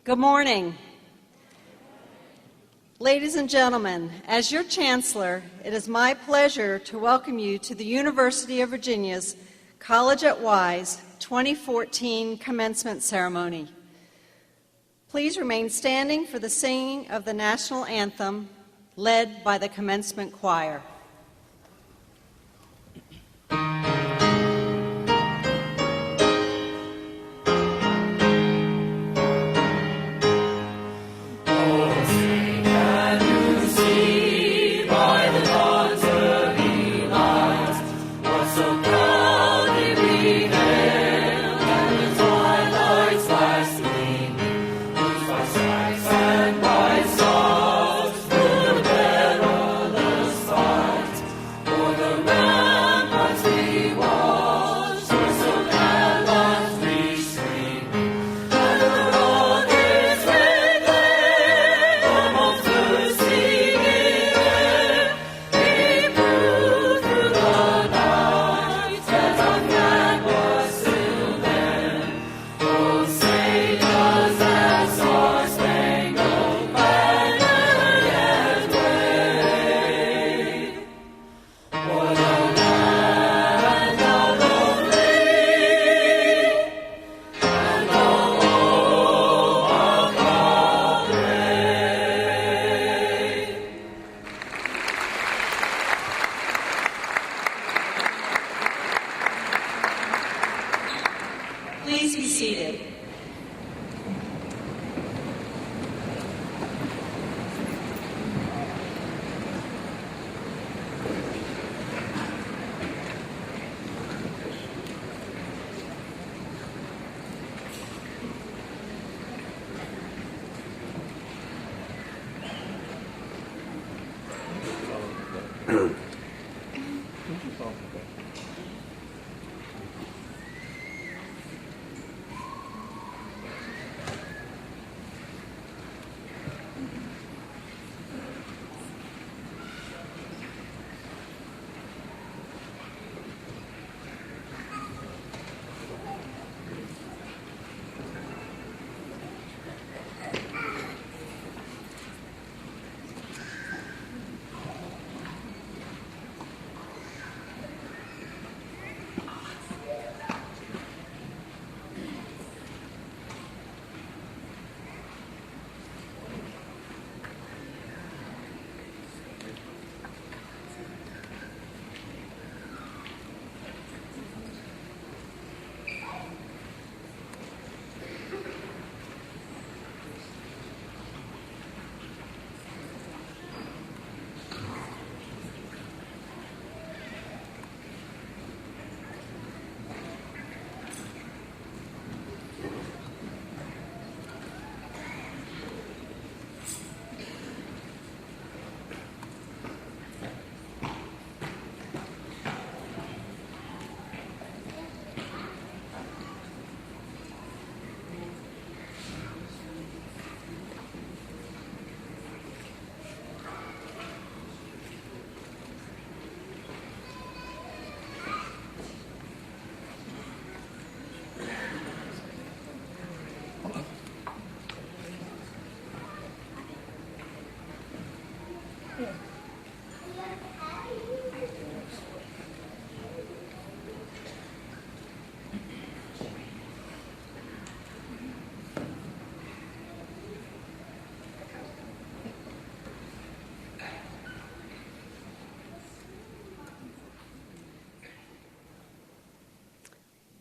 Good morning. Ladies and gentlemen, as your Chancellor, it is my pleasure to welcome you to the University of Virginia's College at Wise 2014 Commencement Ceremony. Please remain standing for the singing of the National Anthem, led by the Commencement Choir. Please be seated.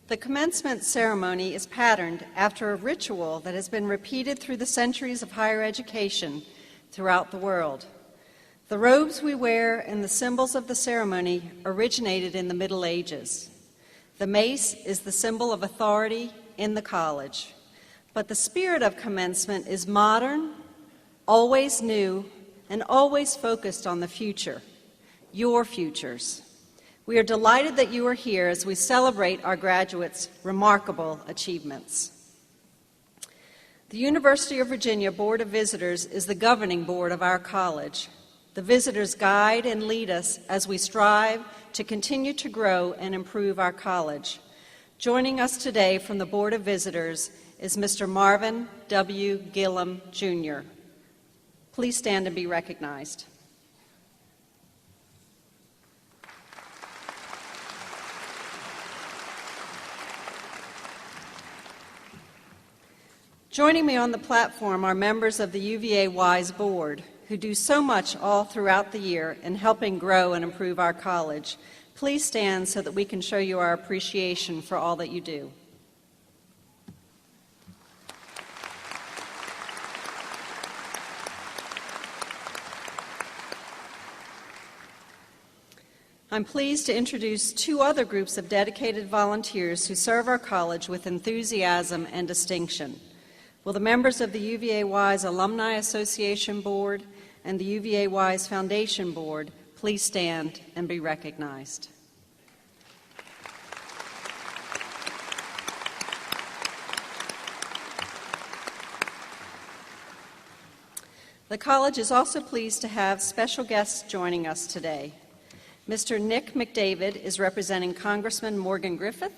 The commencement ceremony is patterned after a ritual that has been repeated through the centuries of higher education throughout the world. The robes we wear and the symbols of the ceremony originated in the Middle Ages. The mace is the symbol of authority in the college. But the spirit of commencement is modern, always new, and always focused on the future, your futures. We are delighted that you are here as we celebrate our graduates' remarkable achievements. The University of Virginia Board of Visitors is the governing board of our college. The visitors guide and lead us as we strive to continue to grow and improve our college. Joining us today from the Board of Visitors is Mr. Marvin W. Gillum, Jr. Please stand and be recognized. Joining me on the platform are members of the UVa-Wise Board, who do so much all throughout the year in helping grow and improve our college. Please stand so that we can show you our appreciation for all that you do. I'm pleased to introduce two other groups of dedicated volunteers who serve our college with enthusiasm and distinction. Will the members of the UVa-Wise Alumni Association Board and the UVa-Wise Foundation Board please stand and be recognized? The college is also pleased to have special guests joining us today. Mr. Nick McDavid is representing Congressman Morgan Griffith.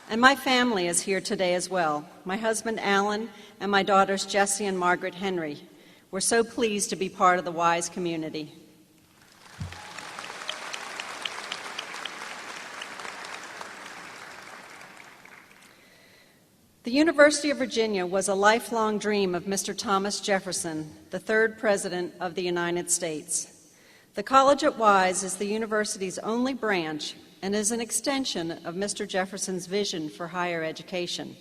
And my family is here today as well. My husband, Alan, and my daughters, Jessie and Margaret Henry. We're so pleased to be part of the WISE community. The University of Virginia was a lifelong dream of Mr. Thomas Jefferson, the third President of the United States. The College at WISE is the university's only branch and is an extension of Mr. Jefferson's vision for higher education.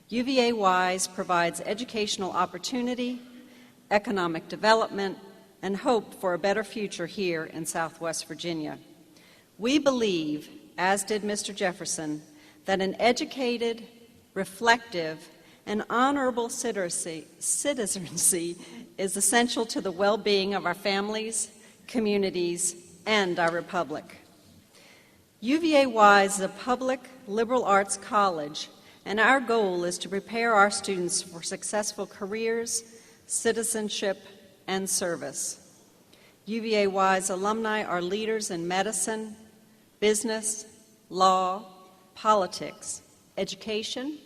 UVA-Wise provides educational opportunity, economic development, and hope for a better future here in Southwest Virginia. We believe, as did Mr. Jefferson, that an educated, reflective, and honorable citizenry is essential to the well-being of our families, communities, and our republic. UVA-Wise is a public liberal arts college, and our goal is to prepare our students for successful careers, citizenship, and service. UVA-Wise alumni are leaders in medicine, business, law, politics, education,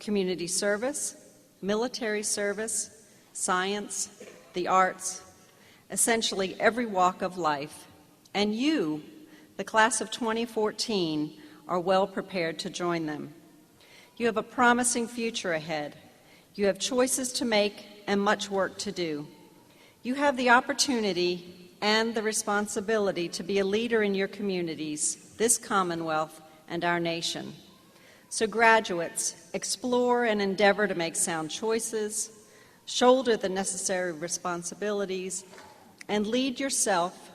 community service, military service, science, the arts, essentially every walk of life. And you, the class of 2014, are well prepared to join them. You have a promising future ahead. You have choices to make and much work to do. You have the opportunity and the responsibility to be a leader in your communities, this Commonwealth, and our nation. So graduates, explore and endeavor to make sound choices, shoulder the necessary responsibilities, and lead yourself,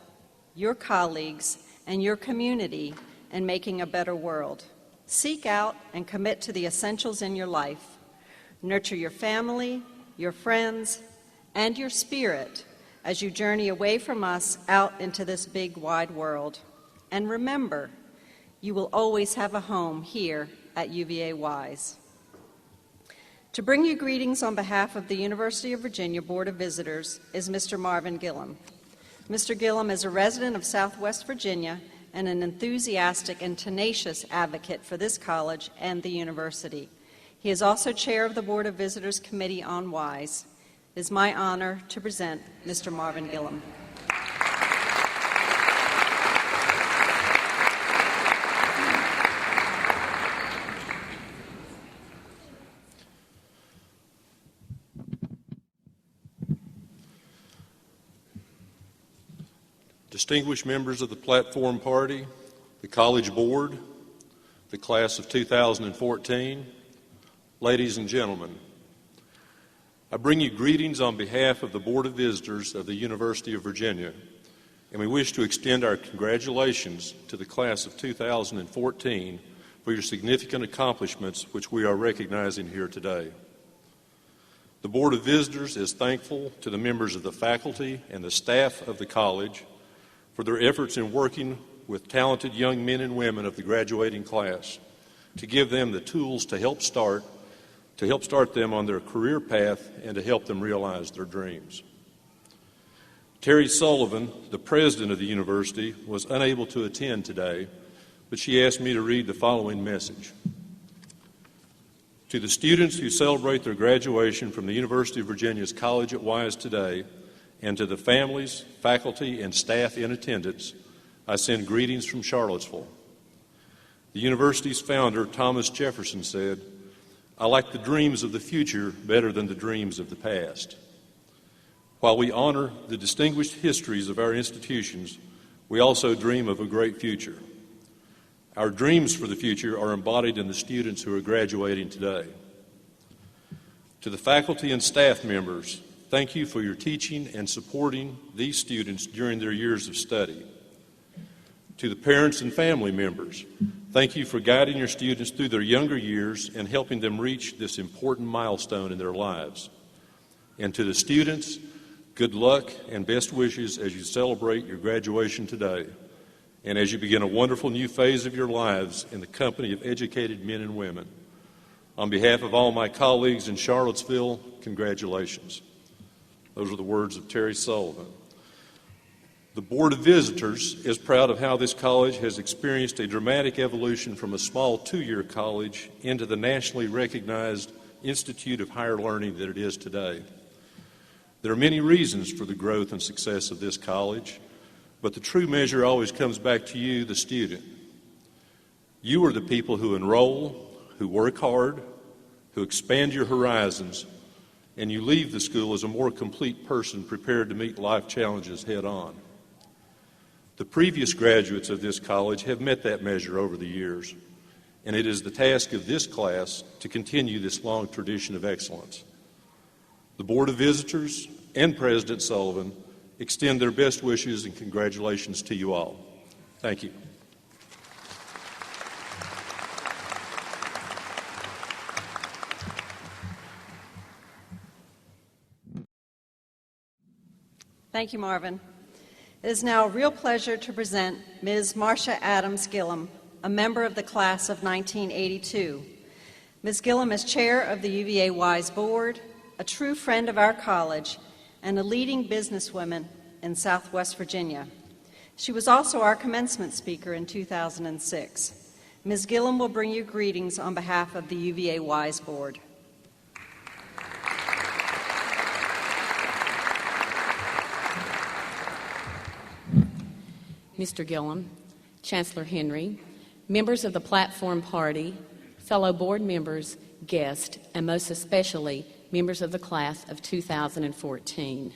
your colleagues, and your community in making a better world. Seek out and commit to the essentials in your life. Nurture your family, your friends, and your spirit as you journey away from us out into this big, wide world. And remember, you will always have a home here at UVA-Wise. To bring you greetings on behalf of the University of Virginia Board of Visitors is Mr. Marvin Gillum. Mr. Gillum is a resident of Southwest Virginia and an enthusiastic and tenacious advocate for this college and the university. He is also chair of the Board of Visitors Committee on WISE. It is my honor to present Mr. Marvin Gillum. Distinguished members of the Platform Party, the College Board, the Class of 2014, ladies and gentlemen, I bring you greetings on behalf of the Board of Visitors of the University of Virginia, and we wish to extend our congratulations to the Class of 2014 for your significant accomplishments which we are recognizing here today. The Board of Visitors is thankful to the members of the faculty and the staff of the college for their efforts in working with talented young men and women of the graduating class to give them the tools to help start them on their career path and to help them realize their dreams. Terry Sullivan, the president of the university, was unable to attend today, but she asked me to read the following message. To the students who celebrate their graduation from the University of Virginia's College at Wise today, and to the families, faculty, and staff in attendance, I send greetings from Charlottesville. The university's founder, Thomas Jefferson, said, "I like the dreams of the future better than the dreams of the past." While we honor the distinguished histories of our institutions, we also dream of a great future. Our dreams for the future are embodied in the students who are graduating today. To the faculty and staff members, thank you for your teaching and supporting these students during their years of study. To the parents and family members, thank you for guiding your students through their younger years and helping them reach this important milestone in their lives. And to the students, good luck and best wishes as you celebrate your graduation today and as you begin a wonderful new phase of your lives in the company of educated men and women. On behalf of all my colleagues in Charlottesville, congratulations. Those are the words of Terry Sullivan. The Board of Visitors is proud of how this college has experienced a dramatic evolution from a small two-year college into the nationally recognized Institute of Higher Learning that it is today. There are many reasons for the growth and success of this college, but the true measure always comes back to you, the student. You are the people who enroll, who work hard, who expand your horizons, and you leave the school as a more complete person prepared to meet life challenges head on. The previous graduates of this college have met that measure over the years, and it is the task of this class to continue this long tradition of excellence. The Board of Visitors and President Sullivan extend their best wishes and congratulations to you all. Thank you. Thank you, Marvin. It is now a real pleasure to present Ms. Marcia Adams Gillum, a member of the class of 1982. Ms. Gillum is chair of the UVa-Wise Board, a true friend of our college, and a leading businesswoman in Southwest Virginia. She was also our commencement speaker in 2006. Ms. Gillum will bring you greetings on behalf of the UVA-Wise Board. Mr. Gillum, Chancellor Henry, members of the Platform Party, fellow board members, guests, and most especially members of the class of 2014.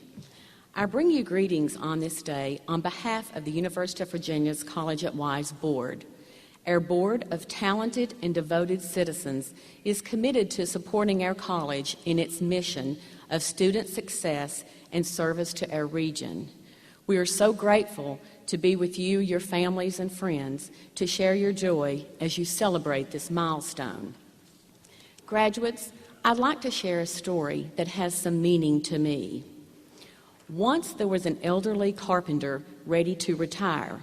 I bring you greetings on this day on behalf of the University of Virginia's College at Wise Board. Our board of talented and devoted citizens is committed to supporting our college in its mission of student success and service to our region. We are so grateful to be with you, your families, and friends to share your joy as you celebrate this milestone. Graduates, I'd like to share a story that has some meaning to me. Once there was an elderly carpenter ready to retire.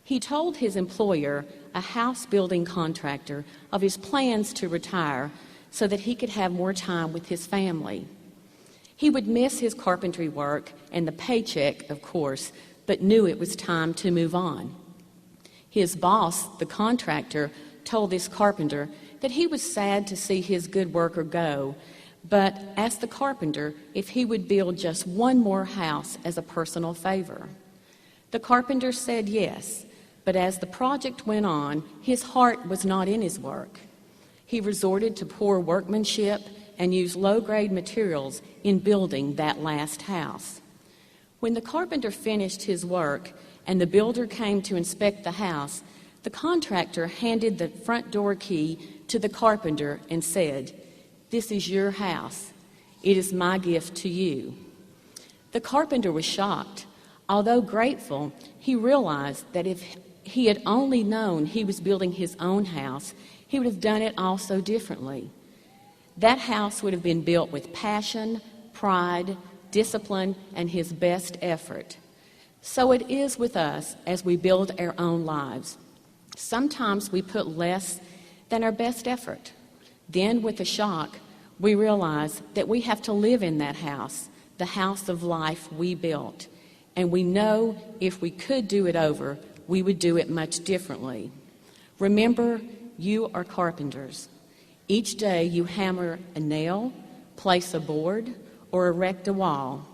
He told his employer, a house-building contractor, of his plans to retire so that he could have more time with his family. He would miss his carpentry work and the paycheck, of course, but knew it was time to move on. His boss, the contractor, told this carpenter that he was sad to see his good worker go, but asked the carpenter if he would build just one more house as a personal favor. The carpenter said yes, but as the project went on, his heart was not in his work. He resorted to poor workmanship and used low-grade materials in building that last house. When the carpenter finished his work and the builder came to inspect the house, the contractor handed the front door key to the carpenter and said, "This is your house. It is my gift to you." The carpenter was shocked. Although grateful, he realized that if he had only known he was building his own house, he would have done it all so differently. That house would have been built with passion, pride, discipline, and his best effort. So it is with us as we build our own lives. Sometimes we put less than our best effort. Then, with a shock, we realize that we have to live in that house, the house of life we built. and we know if we could do it over, we would do it much differently. Remember, you are carpenters. Each day you hammer a nail, place a board, or erect a wall.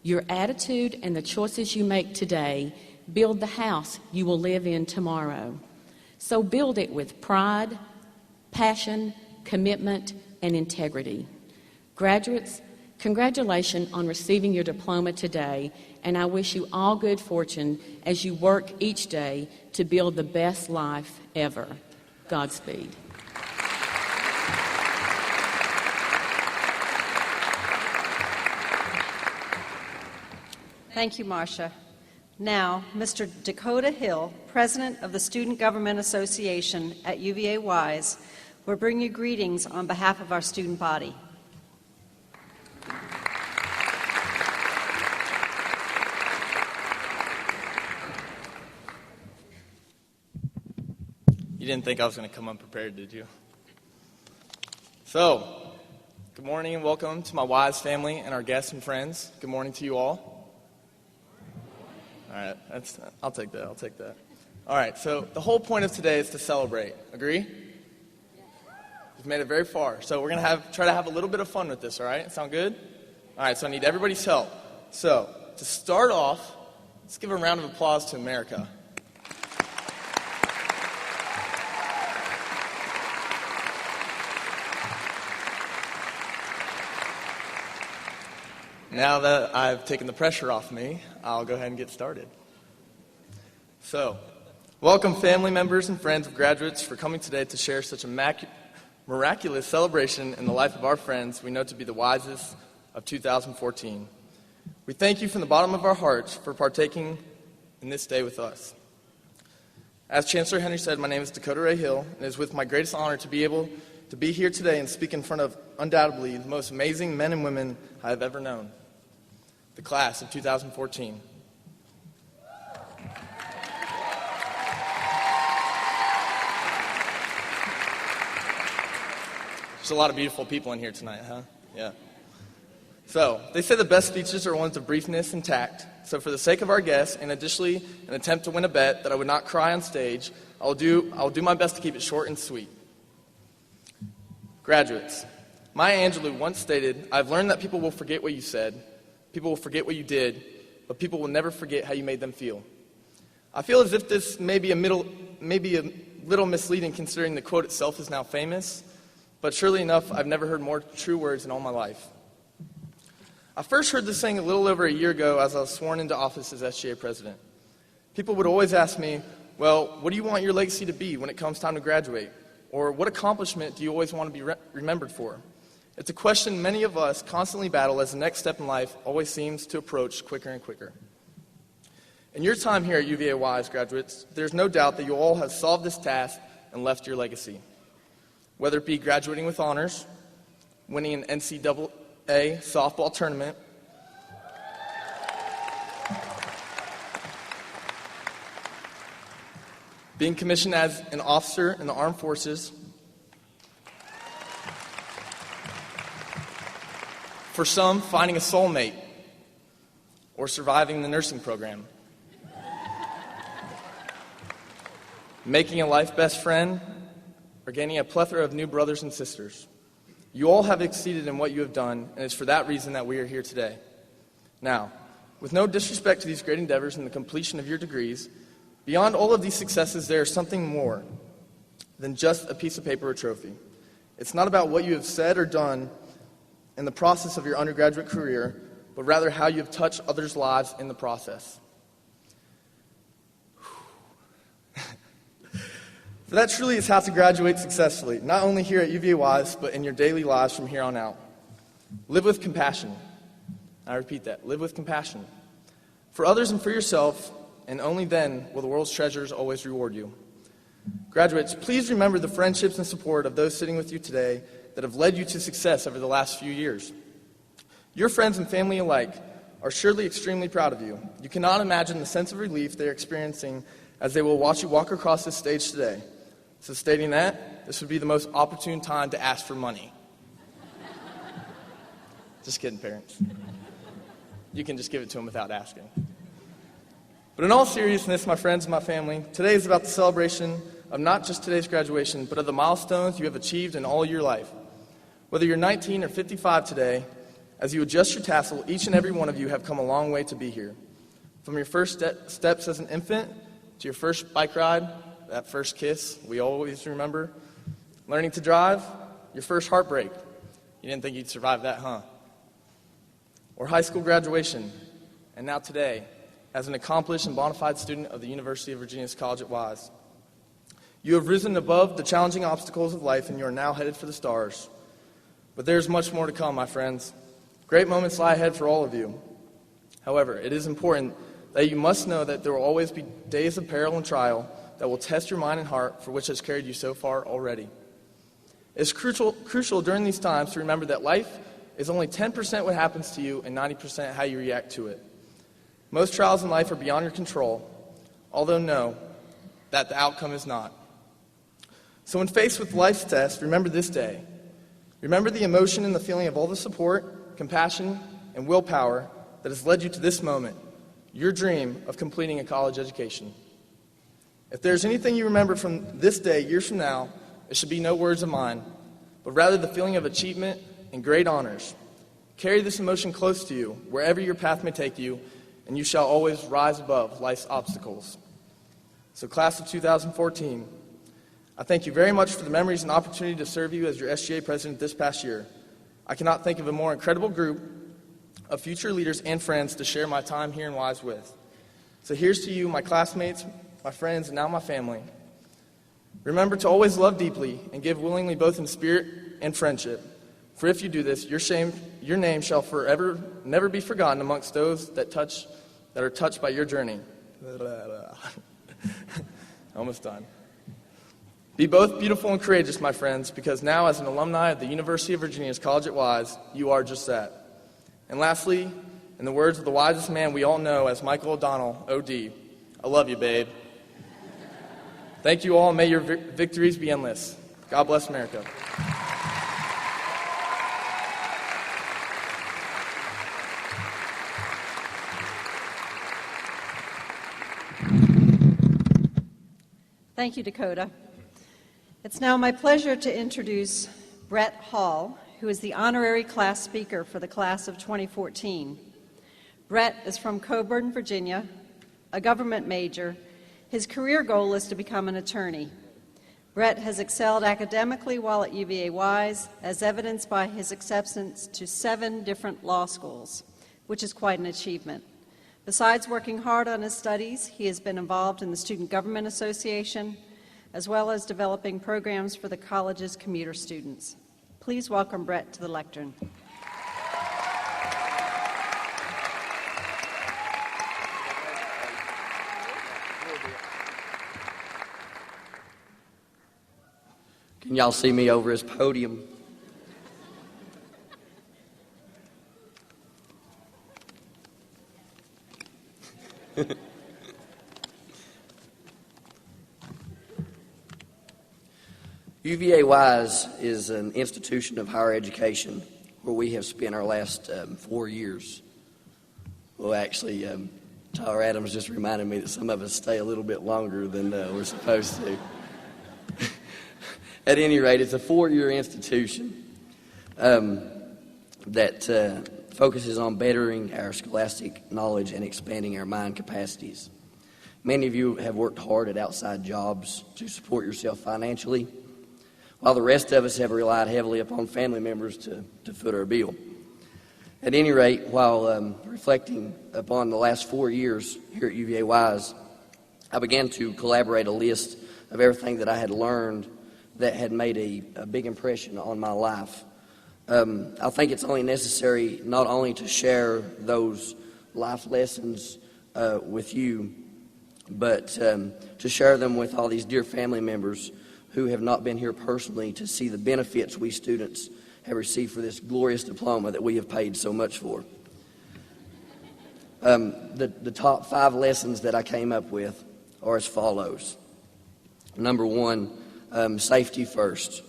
Your attitude and the choices you make today build the house you will live in tomorrow. So build it with pride, passion, commitment, and integrity. Graduates, congratulations on receiving your diploma today, and I wish you all good fortune as you work each day to build the best life ever. Godspeed. Thank you, Marcia. Now, Mr. Dakota Hill, President of the Student Government Association at UVa-Wise, will bring you greetings on behalf of our student body. You didn't think I was going to come unprepared, did you? So, good morning and welcome to my Wise family and our guests and friends. Good morning to you all. All right, I'll take that. All right, so the whole point of today is to celebrate. Agree? We've made it very far. So we're going to try to have a little bit of fun with this, all right? Sound good? All right, so I need everybody's help. So, to start off, let's give a round of applause to America. Now that I've taken the pressure off me, I'll go ahead and get started. So, welcome family members and friends of graduates for coming today to share such a miraculous celebration in the life of our friends we know to be the wisest of 2014. We thank you from the bottom of our hearts for partaking in this day with us. As Chancellor Henry said, my name is Dakota Ray Hill, and it is with my greatest honor to be able to be here today and speak in front of undoubtedly the most amazing men and women I have ever known, the class of 2014. There's a lot of beautiful people in here tonight, huh? Yeah. So, they say the best speeches are ones of briefness and tact. So for the sake of our guests, and additionally an attempt to win a bet that I would not cry on stage, I'll do my best to keep it short and sweet. Graduates, Maya Angelou once stated, "I've learned that people will forget what you said, people will forget what you did, but people will never forget how you made them feel." I feel as if this may be a little misleading considering the quote itself is now famous, but surely enough, I've never heard more true words in all my life. I first heard this saying a little over a year ago as I was sworn into office as SGA president. People would always ask me, well, what do you want your legacy to be when it comes time to graduate? Or what accomplishment do you always want to be remembered for? It's a question many of us constantly battle as the next step in life always seems to approach quicker and quicker. In your time here at UVA-Wise, graduates, there's no doubt that you all have solved this task and left your legacy. Whether it be graduating with honors, winning an NCAA softball tournament, being commissioned as an officer in the armed forces, for some, finding a soulmate, or surviving the nursing program, making a life best friend, or gaining a plethora of new brothers and sisters. You all have exceeded in what you have done, and it's for that reason that we are here today. Now, with no disrespect to these great endeavors and the completion of your degrees, beyond all of these successes, there is something more than just a piece of paper or trophy. It's not about what you have said or done in the process of your undergraduate career, but rather how you have touched others' lives in the process. For that truly is how to graduate successfully, not only here at UVA-Wise, but in your daily lives from here on out. Live with compassion. I repeat that, live with compassion. For others and for yourself, and only then will the world's treasures always reward you. Graduates, please remember the friendships and support of those sitting with you today that have led you to success over the last few years. Your friends and family alike are surely extremely proud of you. You cannot imagine the sense of relief they are experiencing as they will watch you walk across this stage today. So stating that, this would be the most opportune time to ask for money. Just kidding, parents. You can just give it to them without asking. But in all seriousness, my friends and my family, today is about the celebration of not just today's graduation, but of the milestones you have achieved in all your life. Whether you're 19 or 55 today, as you adjust your tassel, each and every one of you have come a long way to be here. From your first steps as an infant, to your first bike ride, that first kiss we always remember, learning to drive, your first heartbreak. You didn't think you'd survive that, huh? Or high school graduation, and now today, as an accomplished and bona fide student of the University of Virginia's College at Wise. You have risen above the challenging obstacles of life, and you are now headed for the stars. But there's much more to come, my friends. Great moments lie ahead for all of you. However, it is important that you must know that there will always be days of peril and trial that will test your mind and heart, for which has carried you so far already. It's crucial during these times to remember that life is only 10% what happens to you and 90% how you react to it. Most trials in life are beyond your control, although know that the outcome is not. So when faced with life's test, remember this day. Remember the emotion and the feeling of all the support, compassion, and willpower that has led you to this moment, your dream of completing a college education. If there's anything you remember from this day years from now, it should be no words of mine, but rather the feeling of achievement and great honors. Carry this emotion close to you, wherever your path may take you, and you shall always rise above life's obstacles. So class of 2014, I thank you very much for the memories and opportunity to serve you as your SGA president this past year. I cannot think of a more incredible group of future leaders and friends to share my time here in Wise with. So here's to you, my classmates, my friends, and now my family. Remember to always love deeply and give willingly both in spirit and friendship. For if you do this, your name shall forever never be forgotten amongst those that are touched by your journey. Almost done. Be both beautiful and courageous, my friends, because now as an alumni of the University of Virginia's College at Wise, you are just that. And lastly, in the words of the wisest man we all know as Michael O'Donnell, OD, I love you, babe. Thank you all, and may your victories be endless. God bless America. Thank you, Dakota. It's now my pleasure to introduce Brett Hall, who is the honorary class speaker for the class of 2014. Brett is from Coburn, Virginia, a government major. His career goal is to become an attorney. Brett has excelled academically while at UVa-Wise, as evidenced by his acceptance to 7 different law schools, which is quite an achievement. Besides working hard on his studies, he has been involved in the Student Government Association, as well as developing programs for the college's commuter students. Please welcome Brett to the lectern. Can y'all see me over his podium? UVa-Wise is an institution of higher education where we have spent our last 4 years. Well, actually, Tyler Adams just reminded me that some of us stay a little bit longer than we're supposed to. At any rate, it's a 4-year institution that focuses on bettering our scholastic knowledge and expanding our mind capacities. Many of you have worked hard at outside jobs to support yourself financially, while the rest of us have relied heavily upon family members to foot our bill. At any rate, while reflecting upon the last 4 years here at UVA-Wise, I began to collaborate a list of everything that I had learned that had made a big impression on my life. I think it's only necessary not only to share those life lessons with you, but to share them with all these dear family members who have not been here personally to see the benefits we students have received for this glorious diploma that we have paid so much for. The top 5 lessons that I came up with are as follows. Number 1, safety first.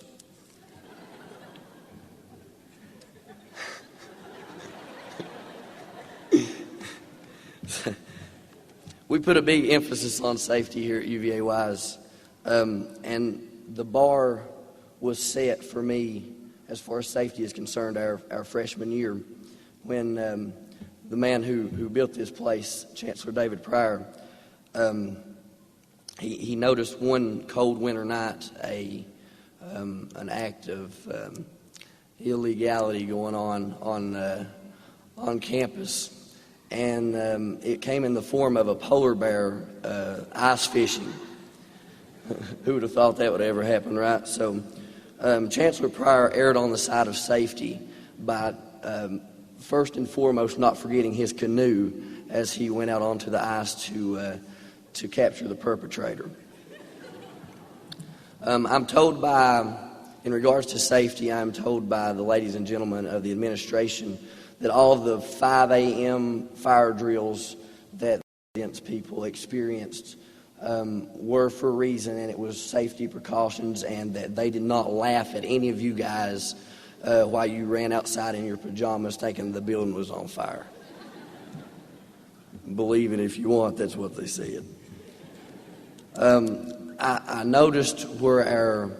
We put a big emphasis on safety here at UVa-Wise, and the bar was set for me as far as safety is concerned our freshman year when the man who built this place, Chancellor David Pryor, he noticed one cold winter night an act of illegality going on campus. And it came in the form of a polar bear ice fishing. Who would have thought that would ever happen, right? So Chancellor Pryor erred on the side of safety by first and foremost not forgetting his canoe as he went out onto the ice to capture the perpetrator. I'm told in regards to safety, I'm told by the ladies and gentlemen of the administration that all of the 5 a.m. fire drills that people experienced were for a reason, and it was safety precautions, and that they did not laugh at any of you guys while you ran outside in your pajamas thinking the building was on fire. Believe it if you want, that's what they said. I noticed where our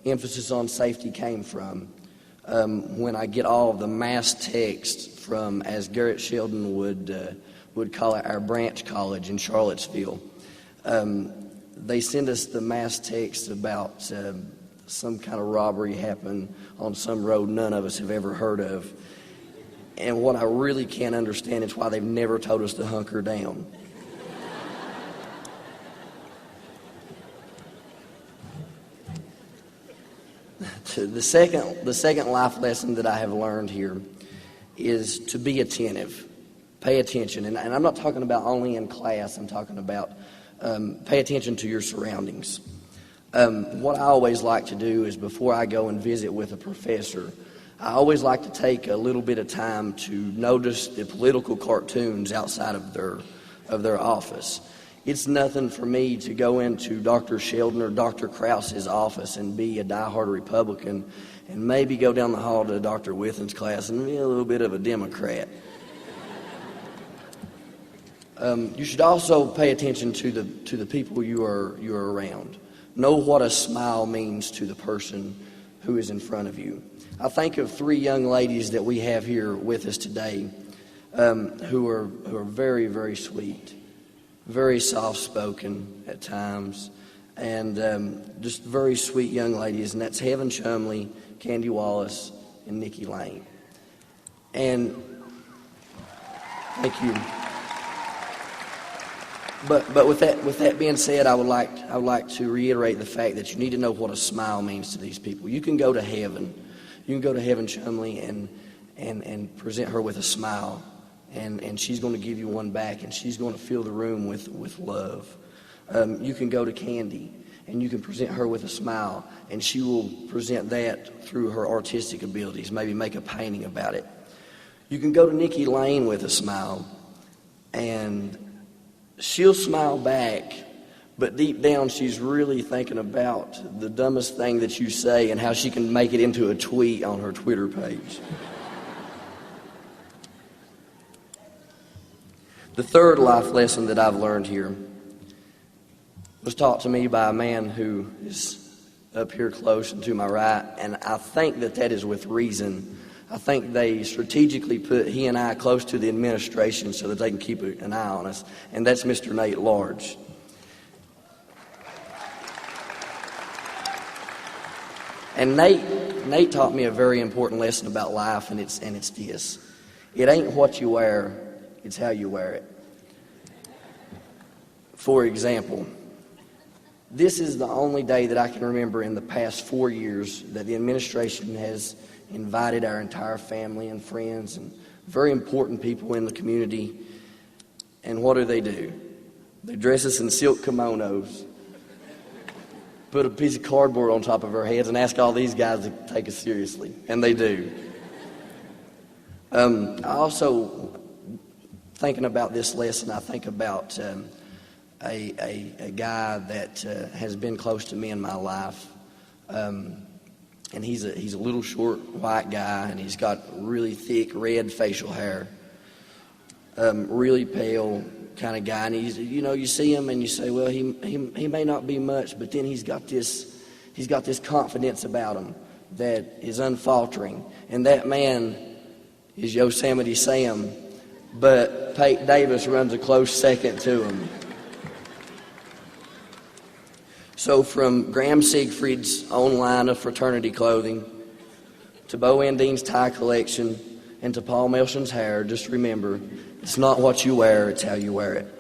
emphasis on safety came from when I get all of the mass texts from, as Garrett Sheldon would call it, our branch college in Charlottesville. They send us the mass texts about some kind of robbery happened on some road none of us have ever heard of. And what I really can't understand is why they've never told us to hunker down. The second life lesson that I have learned here is to be attentive, pay attention. And I'm not talking about only in class, I'm talking about pay attention to your surroundings. What I always like to do is before I go and visit with a professor, I always like to take a little bit of time to notice the political cartoons outside of their office. It's nothing for me to go into Dr. Sheldon or Dr. Krause's office and be a diehard Republican and maybe go down the hall to Dr. Withen's class and be a little bit of a Democrat. You should also pay attention to the people you're around. Know what a smile means to the person who is in front of you. I think of 3 young ladies that we have here with us today who are very, very sweet. Very soft-spoken at times, and just very sweet young ladies, and that's Heaven Chumley, Candy Wallace, and Nikki Lane. And thank you. But with that being said, I would like to reiterate the fact that you need to know what a smile means to these people. You can go to heaven. You can go to Heaven Chumley and present her with a smile. And she's going to give you one back, and she's going to fill the room with love. You can go to Candy, and you can present her with a smile, and she will present that through her artistic abilities, maybe make a painting about it. You can go to Nikki Lane with a smile, and she'll smile back, but deep down she's really thinking about the dumbest thing that you say and how she can make it into a tweet on her Twitter page. The third life lesson that I've learned here was taught to me by a man who is up here close and to my right, and I think that is with reason. I think they strategically put he and I close to the administration so that they can keep an eye on us, and that's Mr. Nate Large. And Nate taught me a very important lesson about life, and it's this. It ain't what you wear, it's how you wear it. For example, this is the only day that I can remember in the past 4 years that the administration has invited our entire family and friends and very important people in the community. And what do? They dress us in silk kimonos, put a piece of cardboard on top of our heads, and ask all these guys to take us seriously. And they do. I also, thinking about this lesson, I think about a guy that has been close to me in my life. And he's a little short white guy, and he's got really thick red facial hair, really pale, kind of guy, and you see him and you say, well, he may not be much, but then he's got this confidence about him that is unfaltering, and that man is Yosemite Sam, but Pate Davis runs a close second to him. So from Graham Siegfried's own line of fraternity clothing, to Bo Endine's tie collection, and to Paul Melson's hair, just remember, it's not what you wear, it's how you wear it.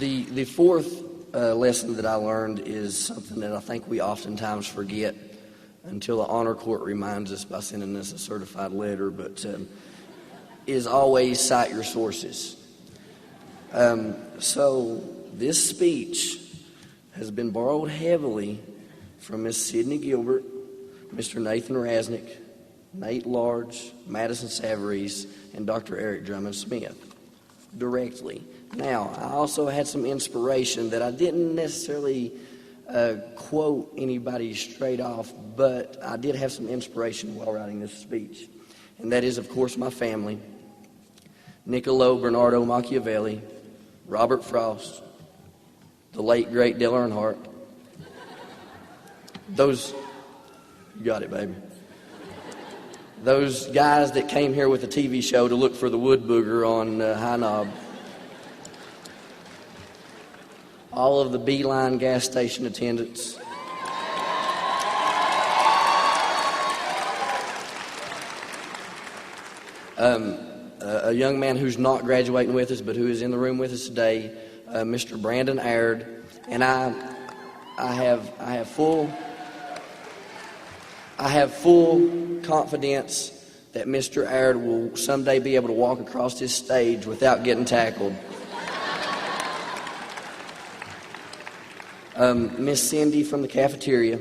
The fourth lesson that I learned is something that I think we oftentimes forget until the honor court reminds us by sending us a certified letter, but is always cite your sources. So this speech has been borrowed heavily from Miss Sidney Gilbert, Mr. Nathan Rasnick, Nate Large, Madison Savarese, and Dr. Eric Drummond Smith directly. Now, I also had some inspiration that I didn't necessarily quote anybody straight off, but I did have some inspiration while writing this speech. And that is, of course, my family. Niccolo Bernardo Machiavelli, Robert Frost, the late, great Dale Earnhardt. You got it, baby. Those guys that came here with a TV show to look for the wood booger on High Knob. All of the Beeline gas station attendants. A young man who's not graduating with us, but who is in the room with us today, Mr. Brandon Aird, and I have full confidence that Mr. Aird will someday be able to walk across this stage without getting tackled. Miss Cindy from the cafeteria,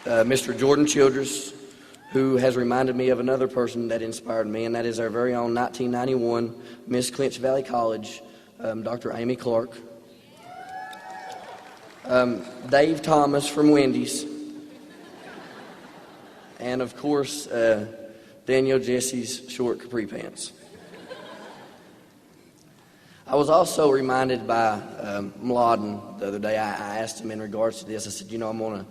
Mr. Jordan Childress, who has reminded me of another person that inspired me, and that is our very own 1991 Miss Clinch Valley College, Dr. Amy Clark, Dave Thomas from Wendy's, and of course, Daniel Jesse's short capri pants. I was also reminded by Mladen the other day. I asked him in regards to this. I said, I'm going to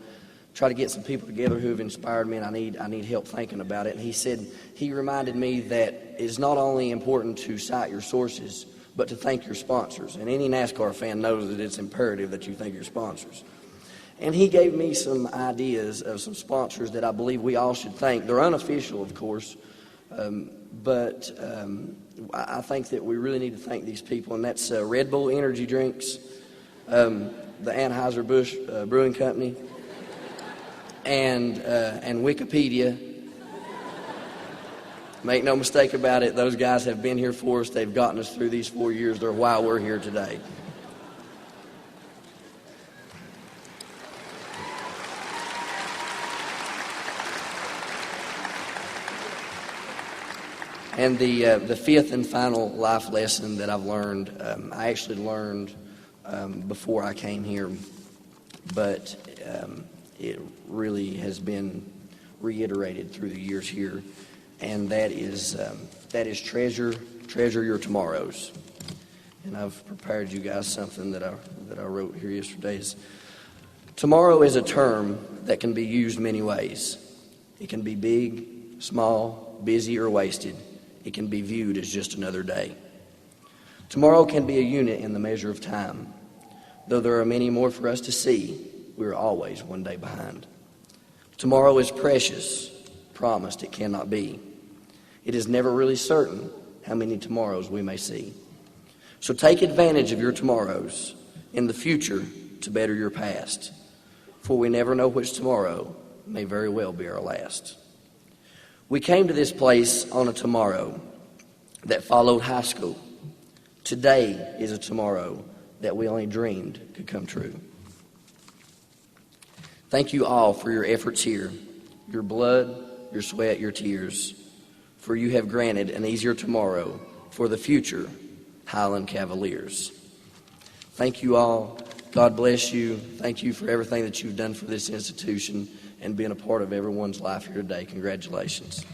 try to get some people together who have inspired me, and I need help thinking about it. And he reminded me that it's not only important to cite your sources, but to thank your sponsors. And any NASCAR fan knows that it's imperative that you thank your sponsors. And he gave me some ideas of some sponsors that I believe we all should thank. They're unofficial, of course, but I think that we really need to thank these people, and that's Red Bull Energy Drinks, the Anheuser-Busch Brewing Company, and Wikipedia. Make no mistake about it, those guys have been here for us. They've gotten us through these 4 years. They're why we're here today. And the fifth and final life lesson that I've learned, I actually learned before I came here, but it really has been reiterated through the years here, and that is treasure your tomorrows. And I've prepared you guys something that I wrote here yesterday. Tomorrow is a term that can be used many ways. It can be big, small, busy, or wasted. It can be viewed as just another day. Tomorrow can be a unit in the measure of time. Though there are many more for us to see, we are always one day behind. Tomorrow is precious, promised it cannot be. It is never really certain how many tomorrows we may see. So take advantage of your tomorrows in the future to better your past, for we never know which tomorrow may very well be our last. We came to this place on a tomorrow that followed high school. Today is a tomorrow that we only dreamed could come true. Thank you all for your efforts here, your blood, your sweat, your tears, for you have granted an easier tomorrow for the future Highland Cavaliers. Thank you all. God bless you. Thank you for everything that you've done for this institution and being a part of everyone's life here today. Congratulations.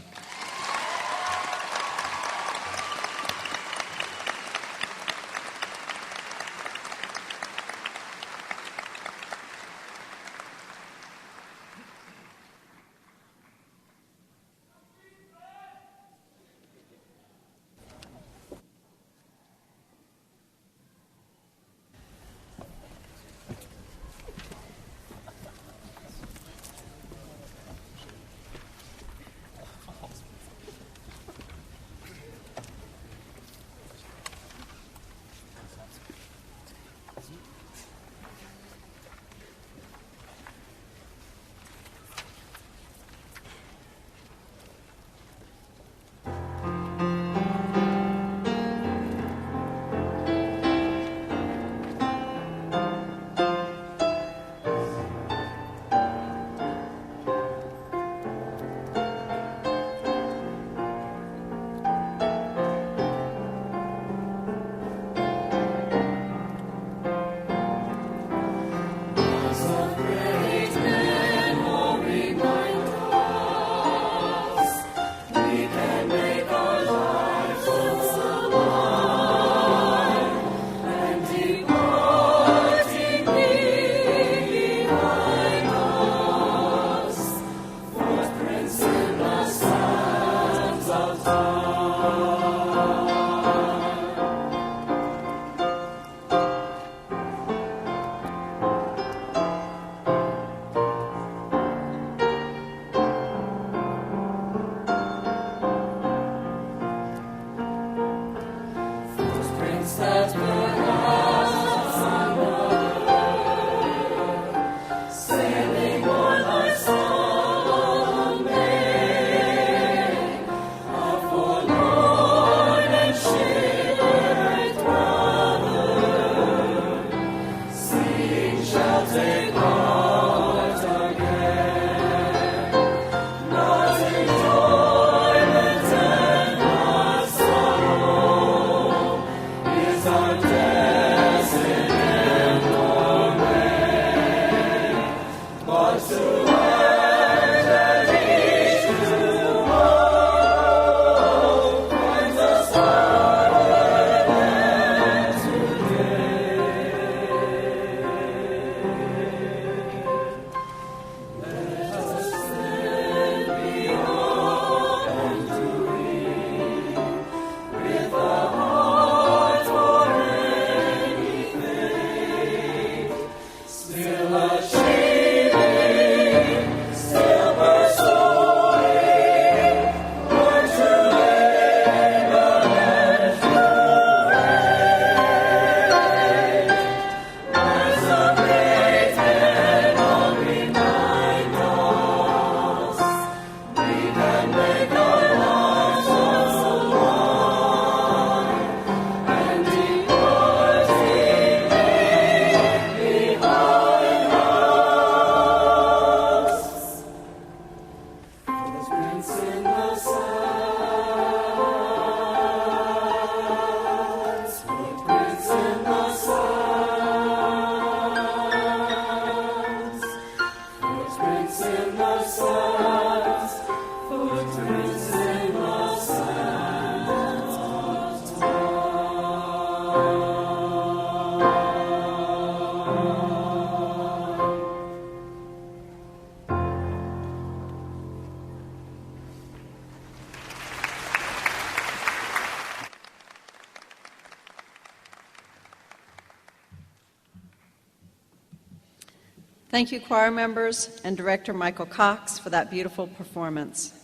Thank you, choir members and Director Michael Cox, for that beautiful performance.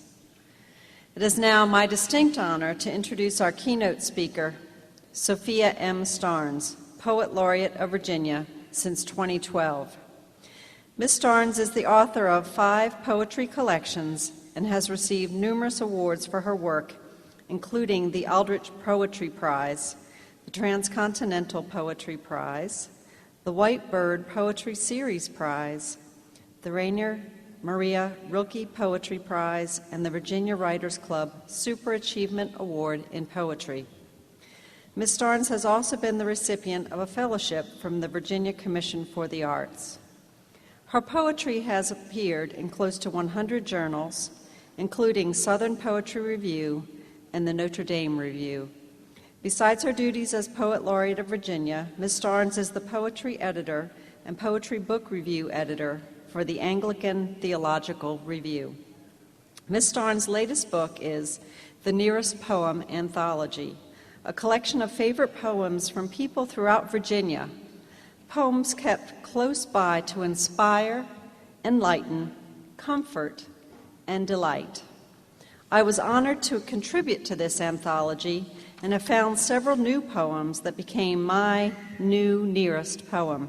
It is now my distinct honor to introduce our keynote speaker, Sophia M. Starnes, Poet Laureate of Virginia since 2012. Ms. Starnes is the author of 5 poetry collections and has received numerous awards for her work, including the Aldrich Poetry Prize, the Transcontinental Poetry Prize, the White Bird Poetry Series Prize, the Rainier Maria Rilke Poetry Prize, and the Virginia Writers Club Super Achievement Award in Poetry. Ms. Starnes has also been the recipient of a fellowship from the Virginia Commission for the Arts. Her poetry has appeared in close to 100 journals, including Southern Poetry Review and the Notre Dame Review. Besides her duties as Poet Laureate of Virginia, Ms. Starnes is the poetry editor and poetry book review editor for the Anglican Theological Review. Ms. Starnes' latest book is The Nearest Poem Anthology, a collection of favorite poems from people throughout Virginia, poems kept close by to inspire, enlighten, comfort, and delight. I was honored to contribute to this anthology and have found several new poems that became my new nearest poem.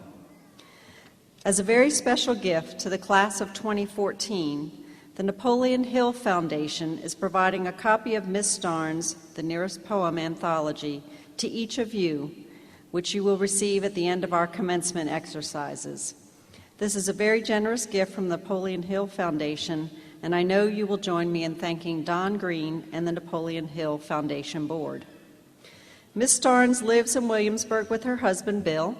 As a very special gift to the class of 2014, the Napoleon Hill Foundation is providing a copy of Ms. Starnes' The Nearest Poem Anthology to each of you, which you will receive at the end of our commencement exercises. This is a very generous gift from the Napoleon Hill Foundation, and I know you will join me in thanking Don Green and the Napoleon Hill Foundation Board. Ms. Starnes lives in Williamsburg with her husband, Bill.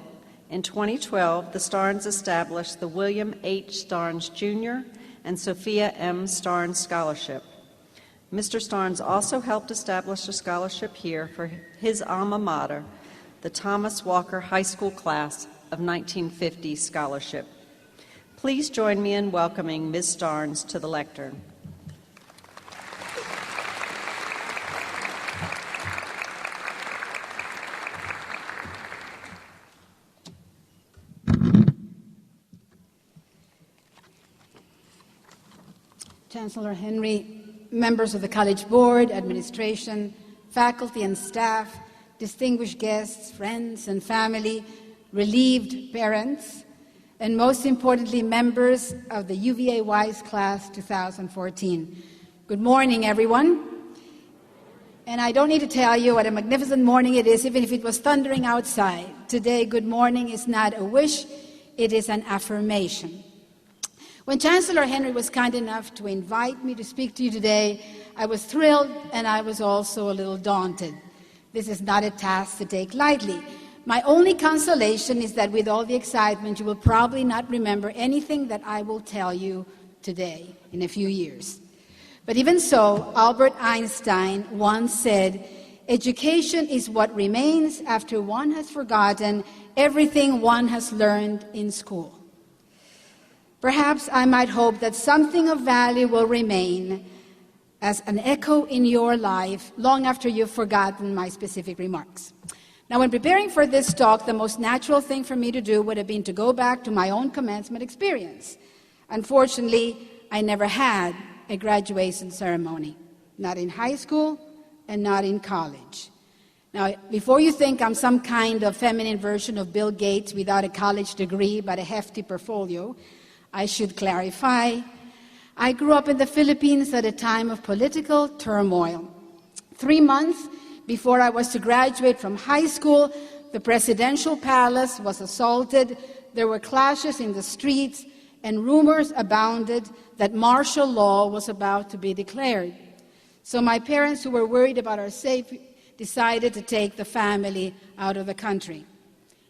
In 2012, the Starnes established the William H. Starnes Jr. and Sophia M. Starnes Scholarship. Mr. Starnes also helped establish a scholarship here for his alma mater, the Thomas Walker High School Class of 1950 Scholarship. Please join me in welcoming Ms. Starnes to the lectern. Chancellor Henry, members of the College Board, administration, faculty and staff, distinguished guests, friends and family, relieved parents, and most importantly, members of the UVa-Wise Class 2014. Good morning, everyone. And I don't need to tell you what a magnificent morning it is, even if it was thundering outside. Today, good morning is not a wish, it is an affirmation. When Chancellor Henry was kind enough to invite me to speak to you today, I was thrilled and I was also a little daunted. This is not a task to take lightly. My only consolation is that with all the excitement, you will probably not remember anything that I will tell you today in a few years. But even so, Albert Einstein once said, "Education is what remains after one has forgotten everything one has learned in school." Perhaps I might hope that something of value will remain as an echo in your life long after you've forgotten my specific remarks. Now, when preparing for this talk, the most natural thing for me to do would have been to go back to my own commencement experience. Unfortunately, I never had a graduation ceremony, not in high school and not in college. Now, before you think I'm some kind of feminine version of Bill Gates without a college degree but a hefty portfolio, I should clarify, I grew up in the Philippines at a time of political turmoil. 3 months before I was to graduate from high school, the presidential palace was assaulted, there were clashes in the streets, and rumors abounded that martial law was about to be declared. So my parents, who were worried about our safety, decided to take the family out of the country.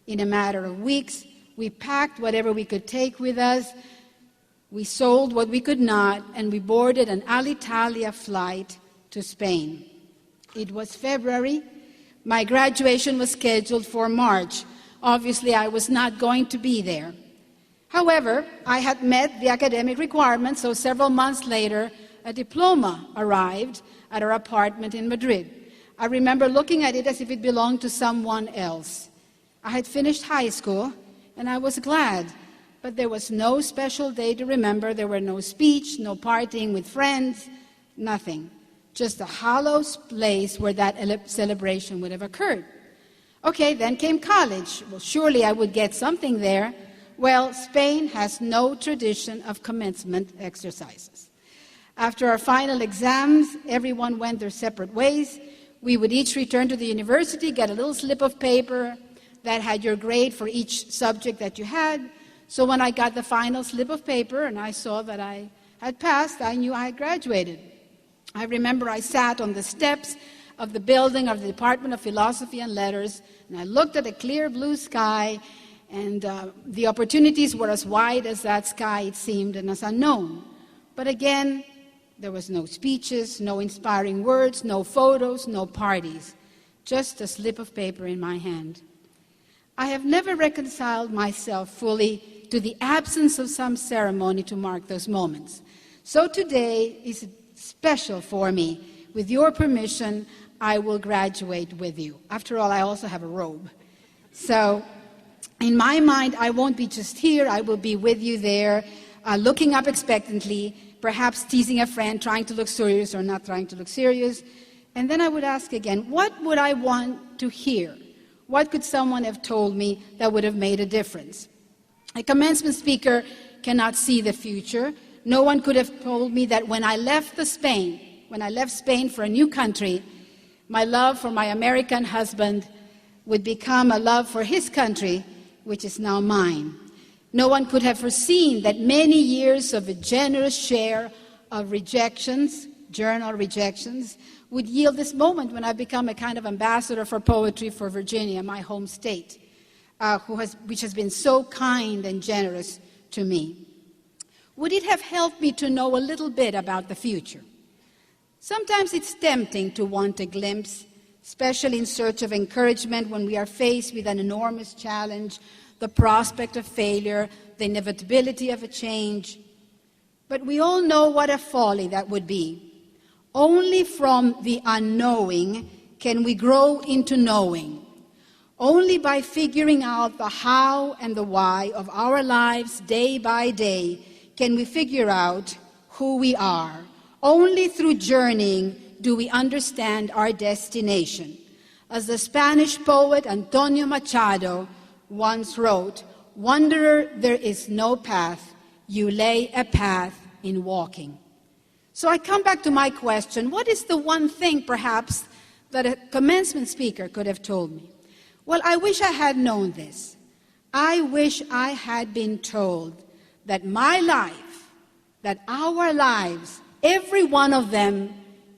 In a matter of weeks, we packed whatever we could take with us, we sold what we could not, and we boarded an Alitalia flight to Spain. It was February. My graduation was scheduled for March. Obviously, I was not going to be there. However, I had met the academic requirements, so several months later, a diploma arrived at our apartment in Madrid. I remember looking at it as if it belonged to someone else. I had finished high school, and I was glad, but there was no special day to remember. There were no speech, no partying with friends, nothing. Just a hollow place where that celebration would have occurred. Okay, then came college. Well, surely I would get something there. Well, Spain has no tradition of commencement exercises. After our final exams, everyone went their separate ways. We would each return to the university, get a little slip of paper that had your grade for each subject that you had. So when I got the final slip of paper and I saw that I had passed, I knew I had graduated. I remember I sat on the steps of the building of the Department of Philosophy and Letters, and I looked at a clear blue sky, and the opportunities were as wide as that sky, it seemed, and as unknown. But again, there was no speeches, no inspiring words, no photos, no parties, just a slip of paper in my hand. I have never reconciled myself fully to the absence of some ceremony to mark those moments. So today is special for me. With your permission, I will graduate with you. After all, I also have a robe. So in my mind, I won't be just here. I will be with you there, looking up expectantly, perhaps teasing a friend, trying to look serious or not trying to look serious. And then I would ask again, what would I want to hear? What could someone have told me that would have made a difference? A commencement speaker cannot see the future. No one could have told me that when I left Spain for a new country, my love for my American husband would become a love for his country, which is now mine. No one could have foreseen that many years of a generous share of rejections, journal rejections, would yield this moment when I become a kind of ambassador for poetry for Virginia, my home state, which has been so kind and generous to me. Would it have helped me to know a little bit about the future? Sometimes it's tempting to want a glimpse, especially in search of encouragement when we are faced with an enormous challenge, the prospect of failure, the inevitability of a change. But we all know what a folly that would be. Only from the unknowing can we grow into knowing. Only by figuring out the how and the why of our lives day by day can we figure out who we are. Only through journeying do we understand our destination. As the Spanish poet Antonio Machado once wrote, "Wanderer, there is no path, you lay a path in walking." So I come back to my question, what is the one thing perhaps that a commencement speaker could have told me? Well, I wish I had known this. I wish I had been told that my life, that our lives, every one of them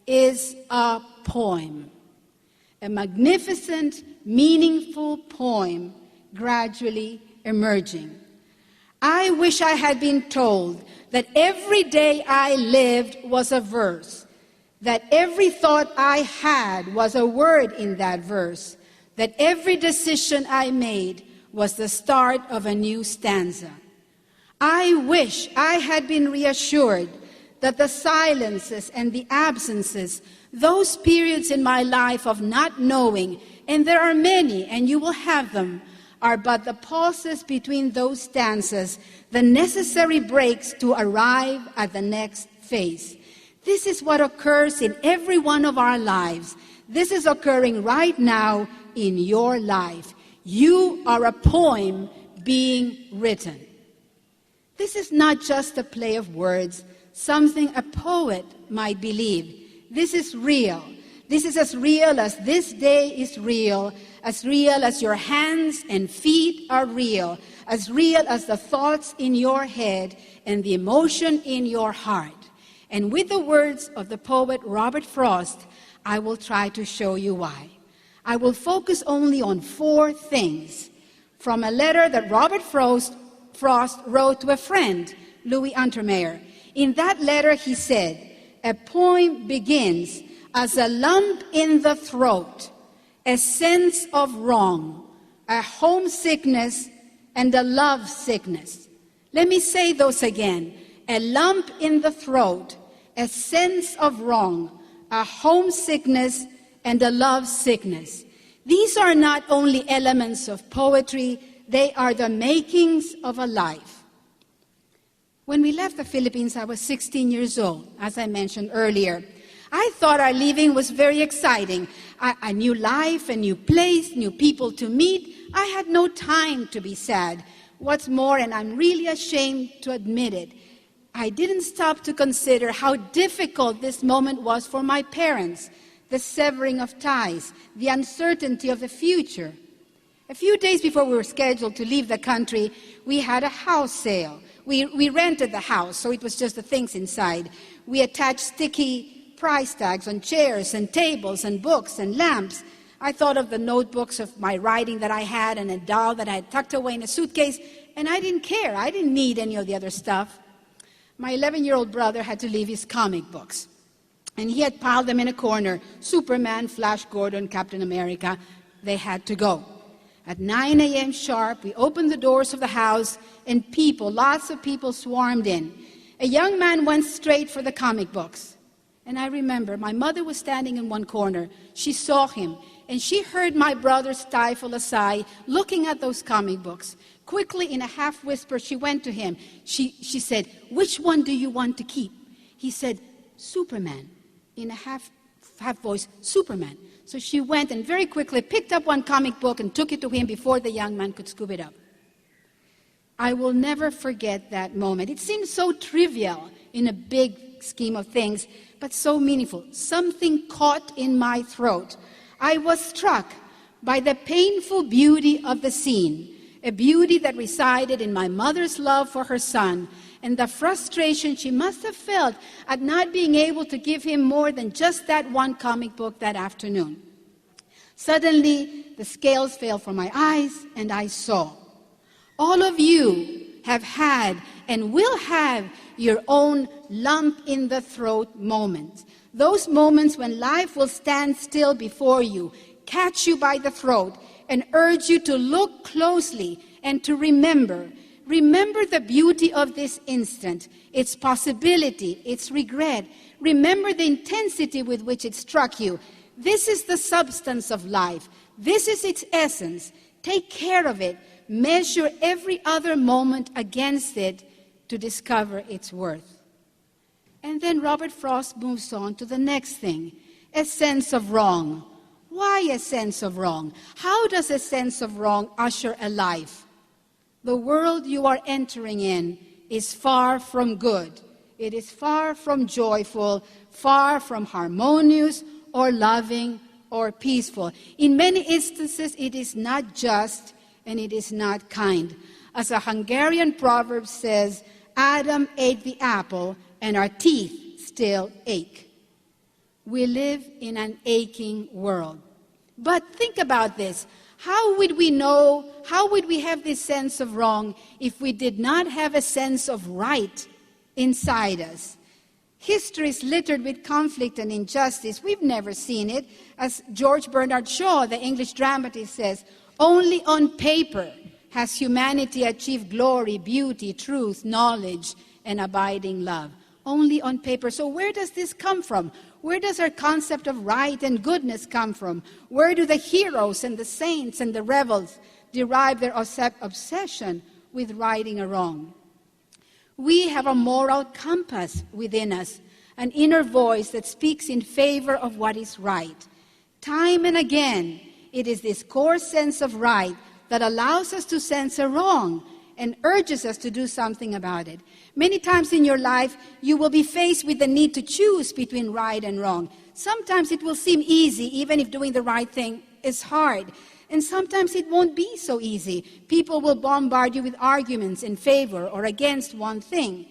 is a poem, a magnificent, meaningful poem gradually emerging. I wish I had been told that every day I lived was a verse, that every thought I had was a word in that verse, that every decision I made was the start of a new stanza. I wish I had been reassured that the silences and the absences, those periods in my life of not knowing, and there are many, and you will have them, are but the pauses between those stanzas, the necessary breaks to arrive at the next phase. This is what occurs in every one of our lives. This is occurring right now in your life. You are a poem being written. This is not just a play of words, something a poet might believe. This is real. This is as real as this day is real as your hands and feet are real as the thoughts in your head and the emotion in your heart. And with the words of the poet Robert Frost, I will try to show you why. I will focus only on 4 things from a letter that Robert Frost wrote to a friend, Louis Untermeyer. In that letter he said, "A poem begins as a lump in the throat, a sense of wrong, a homesickness, and a love sickness." Let me say those again. A lump in the throat, a sense of wrong, a homesickness, and a love sickness. These are not only elements of poetry, they are the makings of a life. When we left the Philippines, I was 16 years old, as I mentioned earlier. I thought our leaving was very exciting. A new life, a new place, new people to meet. I had no time to be sad. What's more, and I'm really ashamed to admit it, I didn't stop to consider how difficult this moment was for my parents, the severing of ties, the uncertainty of the future. A few days before we were scheduled to leave the country, we had a house sale. We rented the house, so it was just the things inside. We attached sticky price tags on chairs and tables and books and lamps. I thought of the notebooks of my writing that I had and a doll that I had tucked away in a suitcase, and I didn't care. I didn't need any of the other stuff. My 11-year-old brother had to leave his comic books, and he had piled them in a corner. Superman, Flash Gordon, Captain America. They had to go. At 9 a.m. sharp, we opened the doors of the house, and lots of people swarmed in. A young man went straight for the comic books. And I remember my mother was standing in one corner. She saw him, and she heard my brother stifle a sigh, looking at those comic books. Quickly, in a half-whisper, she went to him. She said, "Which one do you want to keep?" He said, "Superman." In a half voice, "Superman." So she went and very quickly picked up one comic book and took it to him before the young man could scoop it up. I will never forget that moment. It seemed so trivial in a big scheme of things, but so meaningful. Something caught in my throat. I was struck by the painful beauty of the scene, a beauty that resided in my mother's love for her son and the frustration she must have felt at not being able to give him more than just that one comic book that afternoon. Suddenly, the scales fell from my eyes, and I saw. All of you have had and will have your own lump in the throat moments. Those moments when life will stand still before you, catch you by the throat, and urge you to look closely and to remember. Remember the beauty of this instant, its possibility, its regret. Remember the intensity with which it struck you. This is the substance of life. This is its essence. Take care of it. Measure every other moment against it to discover its worth. And then Robert Frost moves on to the next thing, a sense of wrong. Why a sense of wrong? How does a sense of wrong usher a life? The world you are entering in is far from good. It is far from joyful, far from harmonious or loving or peaceful. In many instances, it is not just and it is not kind. As a Hungarian proverb says, Adam ate the apple and our teeth still ache. We live in an aching world. But think about this. How would we know, how would we have this sense of wrong if we did not have a sense of right inside us? History is littered with conflict and injustice. We've never seen it. As George Bernard Shaw, the English dramatist, says, only on paper has humanity achieved glory, beauty, truth, knowledge, and abiding love. Only on paper. So where does this come from? Where does our concept of right and goodness come from? Where do the heroes and the saints and the rebels derive their obsession with righting a wrong? We have a moral compass within us, an inner voice that speaks in favor of what is right. Time and again, it is this core sense of right that allows us to sense a wrong and urges us to do something about it. Many times in your life, you will be faced with the need to choose between right and wrong. Sometimes it will seem easy, even if doing the right thing is hard. And sometimes it won't be so easy. People will bombard you with arguments in favor or against one thing.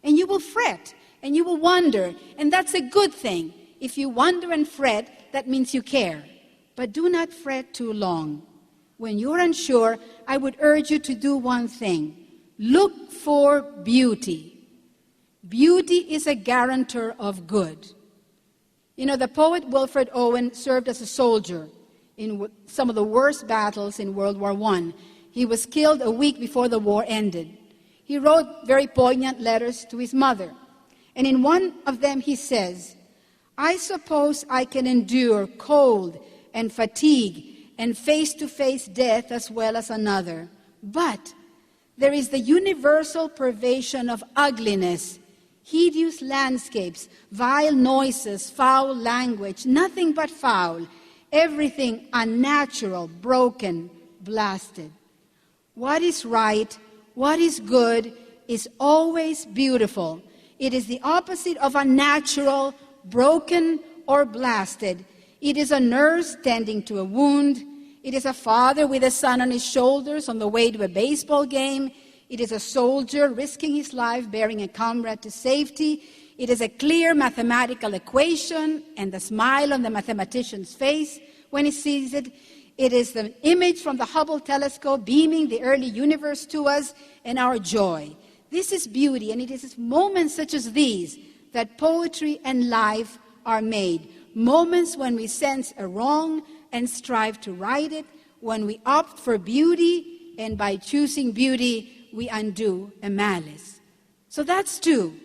And you will fret, and you will wonder, and that's a good thing. If you wonder and fret, that means you care. But do not fret too long. When you're unsure, I would urge you to do one thing. Look for beauty. Beauty is a guarantor of good. You know, the poet Wilfred Owen served as a soldier in some of the worst battles in World War I. He was killed a week before the war ended. He wrote very poignant letters to his mother. And in one of them he says, I suppose I can endure cold and fatigue and face-to-face death as well as another. But there is the universal pervasion of ugliness, hideous landscapes, vile noises, foul language, nothing but foul, everything unnatural, broken, blasted. What is right, what is good, is always beautiful. It is the opposite of unnatural, broken, or blasted. It is a nurse tending to a wound. It is a father with a son on his shoulders on the way to a baseball game. It is a soldier risking his life bearing a comrade to safety. It is a clear mathematical equation and the smile on the mathematician's face when he sees it. It is the image from the Hubble telescope beaming the early universe to us and our joy. This is beauty, and it is moments such as these that poetry and life are made. Moments when we sense a wrong and strive to right it, when we opt for beauty, and by choosing beauty, we undo a malice. So that's two.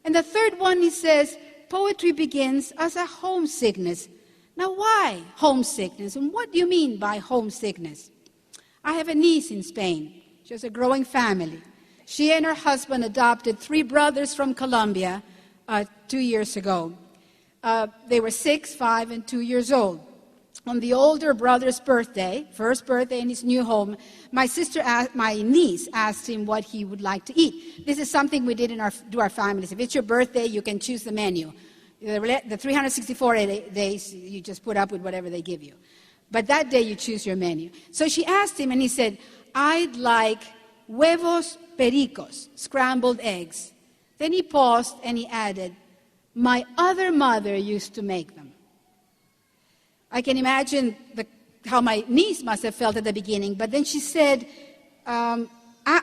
And the third one, he says, poetry begins as a homesickness. Now, why homesickness? And what do you mean by homesickness? I have a niece in Spain. She has a growing family. She and her husband adopted 3 brothers from Colombia 2 years ago. They were 6, 5, and 2 years old. On the older brother's birthday, first birthday in his new home, my niece asked him what he would like to eat. This is something we did in our families. If it's your birthday, you can choose the menu. The 364 days, you just put up with whatever they give you. But that day, you choose your menu. So she asked him, and he said, I'd like huevos pericos, scrambled eggs. Then he paused, and he added, my other mother used to make them. I can imagine how my niece must have felt at the beginning, but then she said,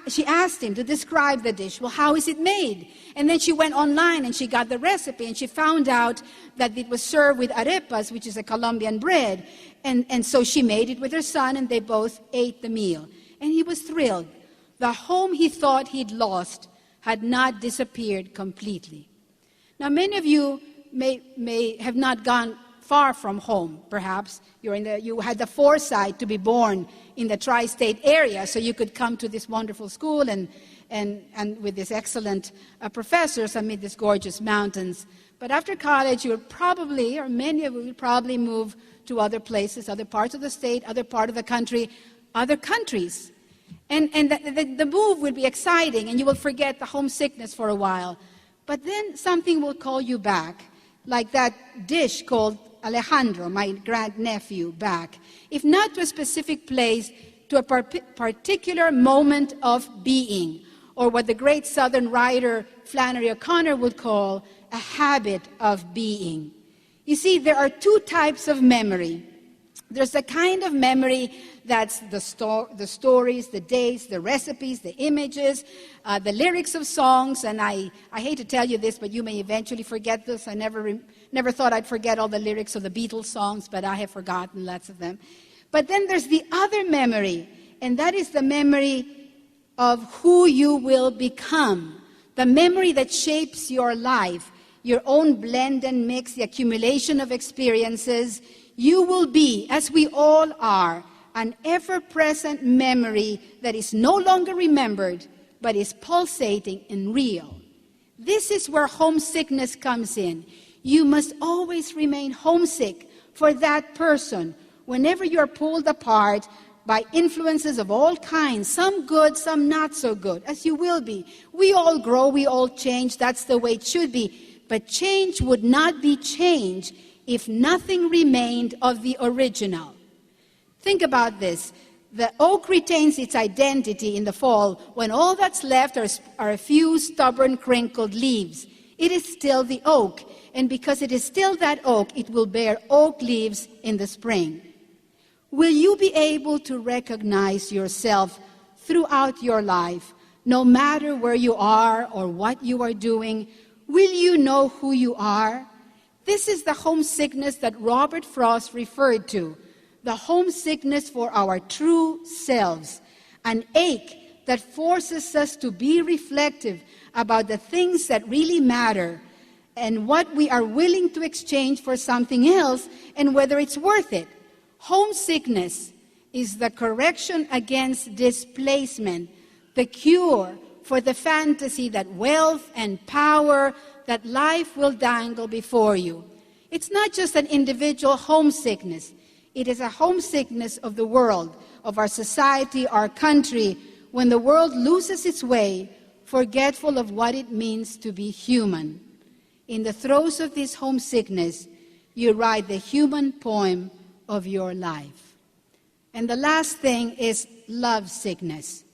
she asked him to describe the dish. Well, how is it made? And then she went online and she got the recipe, and she found out that it was served with arepas, which is a Colombian bread. And so she made it with her son, and they both ate the meal. And he was thrilled. The home he thought he'd lost had not disappeared completely. Now, many of you may have not gone far from home, perhaps. You had the foresight to be born in the tri-state area, so you could come to this wonderful school and with these excellent professors amid these gorgeous mountains. But after college, you would probably, or many of you would probably move to other places, other parts of the state, other part of the country, other countries. And the move will be exciting, and you will forget the homesickness for a while. But then something will call you back, like that dish called Alejandro, my grandnephew, back. If not to a specific place, to a particular moment of being, or what the great Southern writer Flannery O'Connor would call a habit of being. You see, there are 2 types of memory. There's the kind of memory that's the stories, the dates, the recipes, the images, the lyrics of songs. And I hate to tell you this, but you may eventually forget this. I never thought I'd forget all the lyrics of the Beatles songs, but I have forgotten lots of them. But then there's the other memory, and that is the memory of who you will become, the memory that shapes your life, your own blend and mix, the accumulation of experiences. You will be, as we all are, an ever-present memory that is no longer remembered, but is pulsating and real. This is where homesickness comes in. You must always remain homesick for that person whenever you're pulled apart by influences of all kinds, some good, some not so good, as you will be. We all grow, we all change, that's the way it should be. But change would not be change if nothing remained of the original. Think about this. The oak retains its identity in the fall when all that's left are a few stubborn, crinkled leaves. It is still the oak, and because it is still that oak, it will bear oak leaves in the spring. Will you be able to recognize yourself throughout your life, no matter where you are or what you are doing? Will you know who you are? This is the homesickness that Robert Frost referred to, the homesickness for our true selves, an ache that forces us to be reflective about the things that really matter and what we are willing to exchange for something else and whether it's worth it. Homesickness is the correction against displacement, the cure for the fantasy that wealth and power, that life will dangle before you. It's not just an individual homesickness. It is a homesickness of the world, of our society, our country, when the world loses its way, forgetful of what it means to be human. In the throes of this homesickness, you write the human poem of your life. And the last thing is lovesickness.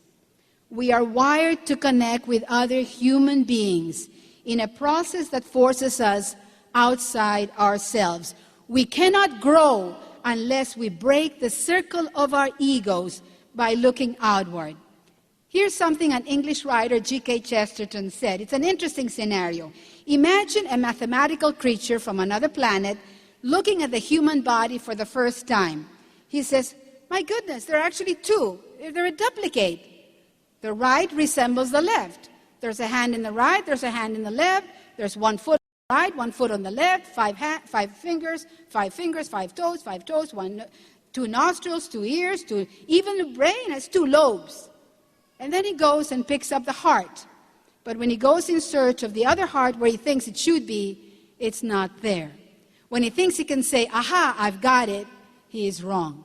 We are wired to connect with other human beings in a process that forces us outside ourselves. We cannot grow unless we break the circle of our egos by looking outward. Here's something an English writer, G.K. Chesterton, said. It's an interesting scenario. Imagine a mathematical creature from another planet looking at the human body for the first time. He says, my goodness, there are actually two. They're a duplicate. The right resembles the left. There's a hand in the right, there's a hand in the left, there's 1 foot on the right, 1 foot on the left, five fingers, 5 toes, 2 nostrils, 2 ears, even the brain has 2 lobes. And then he goes and picks up the heart. But when he goes in search of the other heart where he thinks it should be, it's not there. When he thinks he can say, aha, I've got it, he is wrong.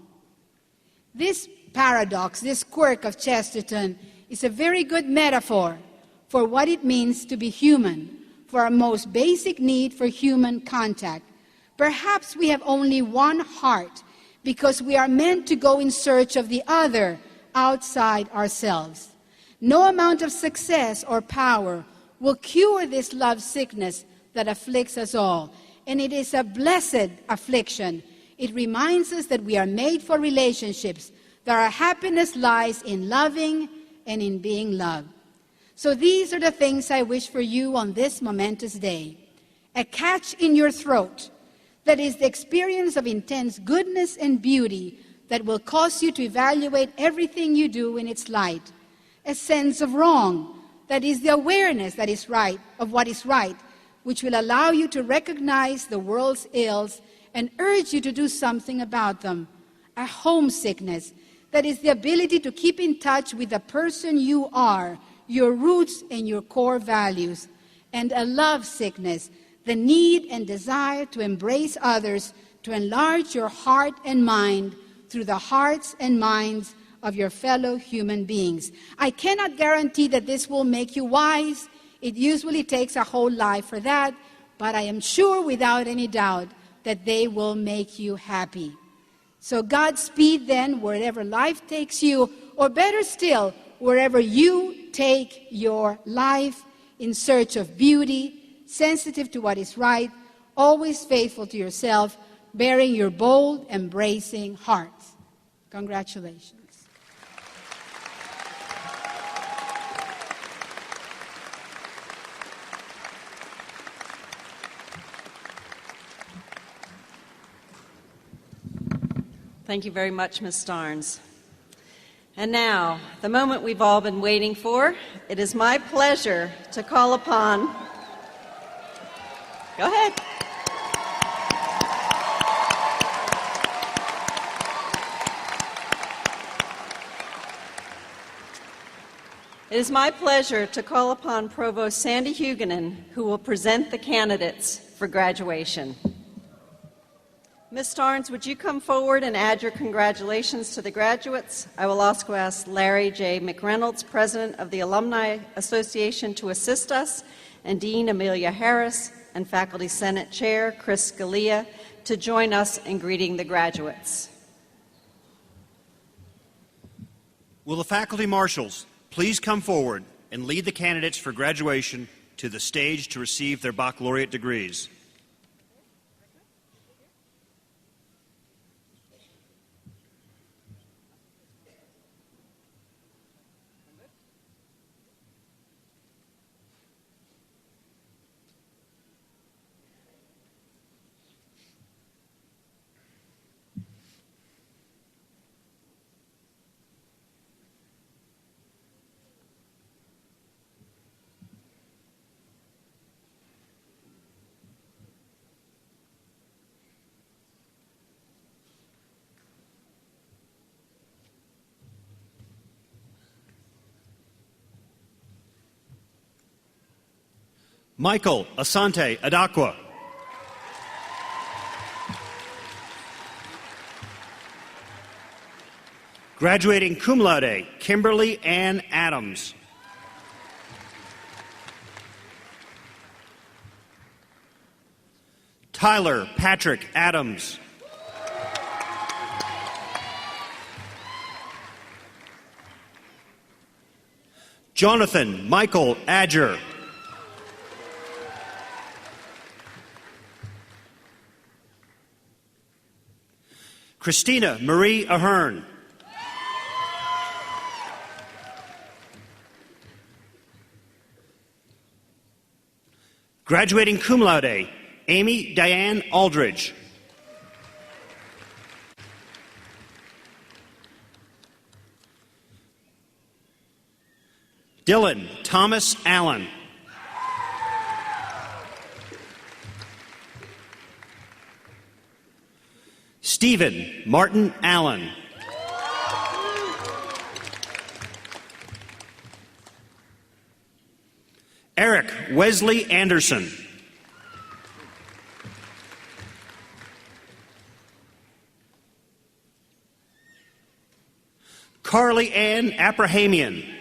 This paradox, this quirk of Chesterton, is a very good metaphor for what it means to be human, for our most basic need for human contact. Perhaps we have only one heart because we are meant to go in search of the other outside ourselves. No amount of success or power will cure this love sickness that afflicts us all. And it is a blessed affliction. It reminds us that we are made for relationships, that our happiness lies in loving and in being loved. So these are the things I wish for you on this momentous day. A catch in your throat, that is the experience of intense goodness and beauty that will cause you to evaluate everything you do in its light. A sense of wrong, that is the awareness that is right, of what is right, which will allow you to recognize the world's ills and urge you to do something about them. A homesickness, that is the ability to keep in touch with the person you are, your roots and your core values. And a love sickness, the need and desire to embrace others, to enlarge your heart and mind through the hearts and minds of your fellow human beings. I cannot guarantee that this will make you wise. It usually takes a whole life for that, but I am sure without any doubt that they will make you happy. So Godspeed then, wherever life takes you, or better still, wherever you take your life, in search of beauty, sensitive to what is right, always faithful to yourself, bearing your bold, embracing hearts. Congratulations. Thank you very much, Ms. Starnes. And now, the moment we've all been waiting for, it is my pleasure to call upon... Go ahead. It is my pleasure to call upon Provost Sandy Huguenin, who will present the candidates for graduation. Ms. Starnes, would you come forward and add your congratulations to the graduates? I will also ask Larry J. McReynolds, President of the Alumni Association, to assist us, and Dean Amelia Harris and Faculty Senate Chair Chris Scalia to join us in greeting the graduates. Will the faculty marshals please come forward and lead the candidates for graduation to the stage to receive their baccalaureate degrees? Michael Asante Adakwa. Graduating cum laude, Kimberly Ann Adams. Tyler Patrick Adams. Jonathan Michael Adger. Christina Marie Ahern. Graduating cum laude, Amy Diane Aldridge. Dylan Thomas Allen. Stephen Martin Allen. Eric Wesley Anderson. Carly Ann Abrahamian.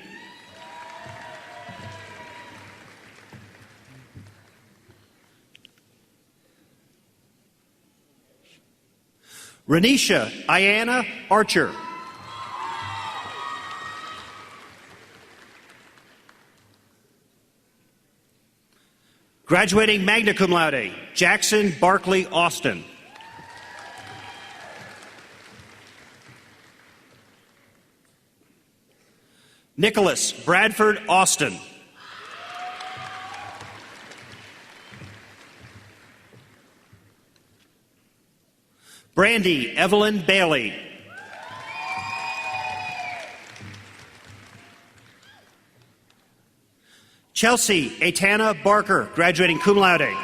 Renisha Iana Archer. Graduating magna cum laude, Jackson Barkley Austin. Nicholas Bradford Austin. Brandy Evelyn Bailey. Chelsea Aitana Barker, graduating cum laude.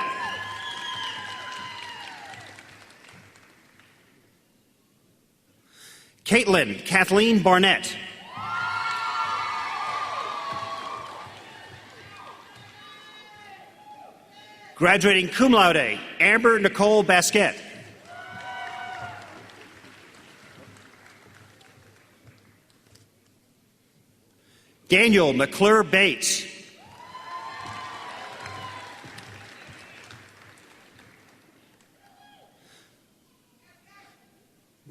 Caitlin Kathleen Barnett. Graduating cum laude, Amber Nicole Basquette. Daniel McClure Bates.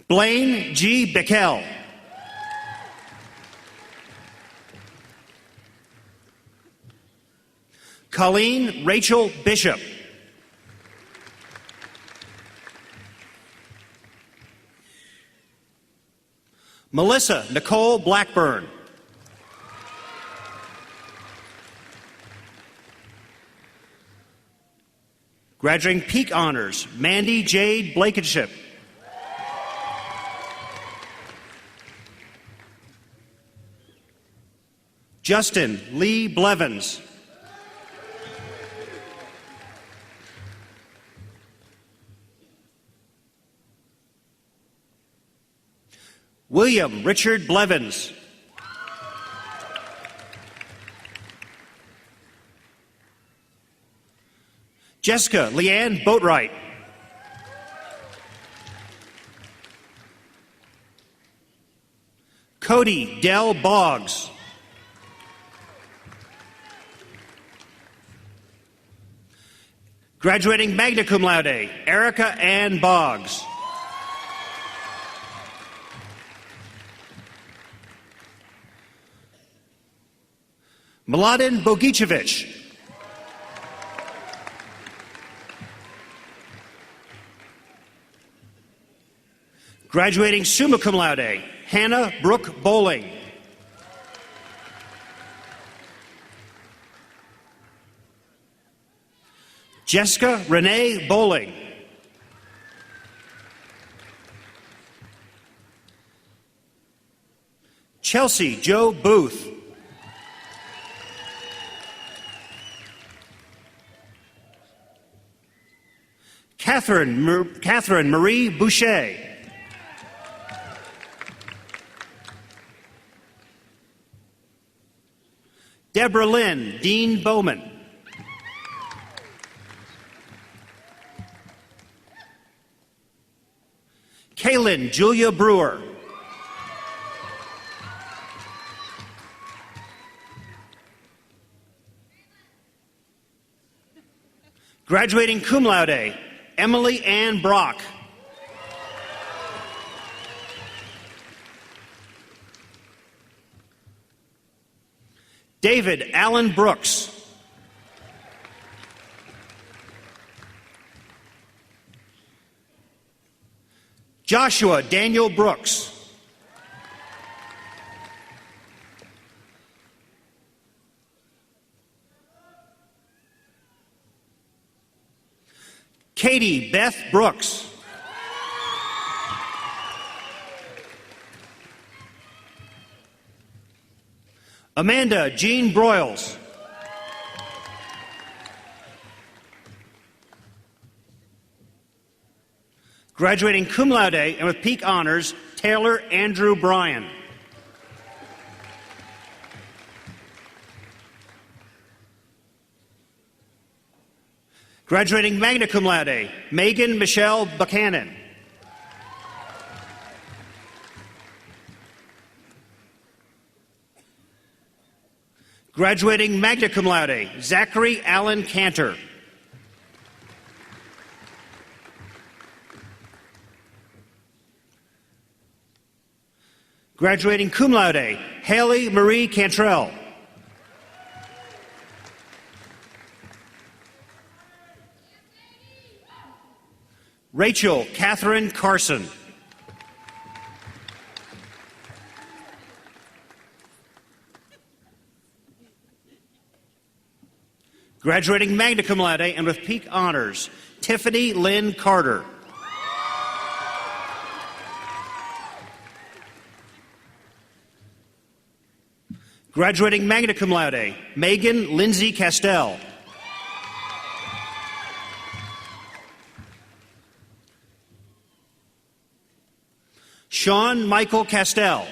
Blaine G. Bickel. Colleen Rachel Bishop. Melissa Nicole Blackburn. Graduating Peak Honors, Mandy Jade Blankenship. Justin Lee Blevins. William Richard Blevins. Jessica Leanne Boatwright. Cody Dell Boggs. Graduating magna cum laude, Erica Ann Boggs. Mladen Bogicevic. Graduating summa cum laude, Hannah Brooke Bowling. Jessica Renee Bowling. Chelsea Joe Booth. Catherine Marie Boucher. Deborah Lynn Dean Bowman. Kaylin Julia Brewer. Graduating cum laude, Emily Ann Brock. David Allen Brooks. Joshua Daniel Brooks. Katie Beth Brooks. Amanda Jean Broyles. Graduating cum laude and with peak honors, Taylor Andrew Bryan. Graduating magna cum laude, Megan Michelle Buchanan. Graduating magna cum laude, Zachary Allen Cantor. Graduating cum laude, Haley Marie Cantrell. Rachel Catherine Carson. Graduating magna cum laude and with peak honors, Tiffany Lynn Carter. Graduating magna cum laude, Megan Lindsay Castell. Sean Michael Castell.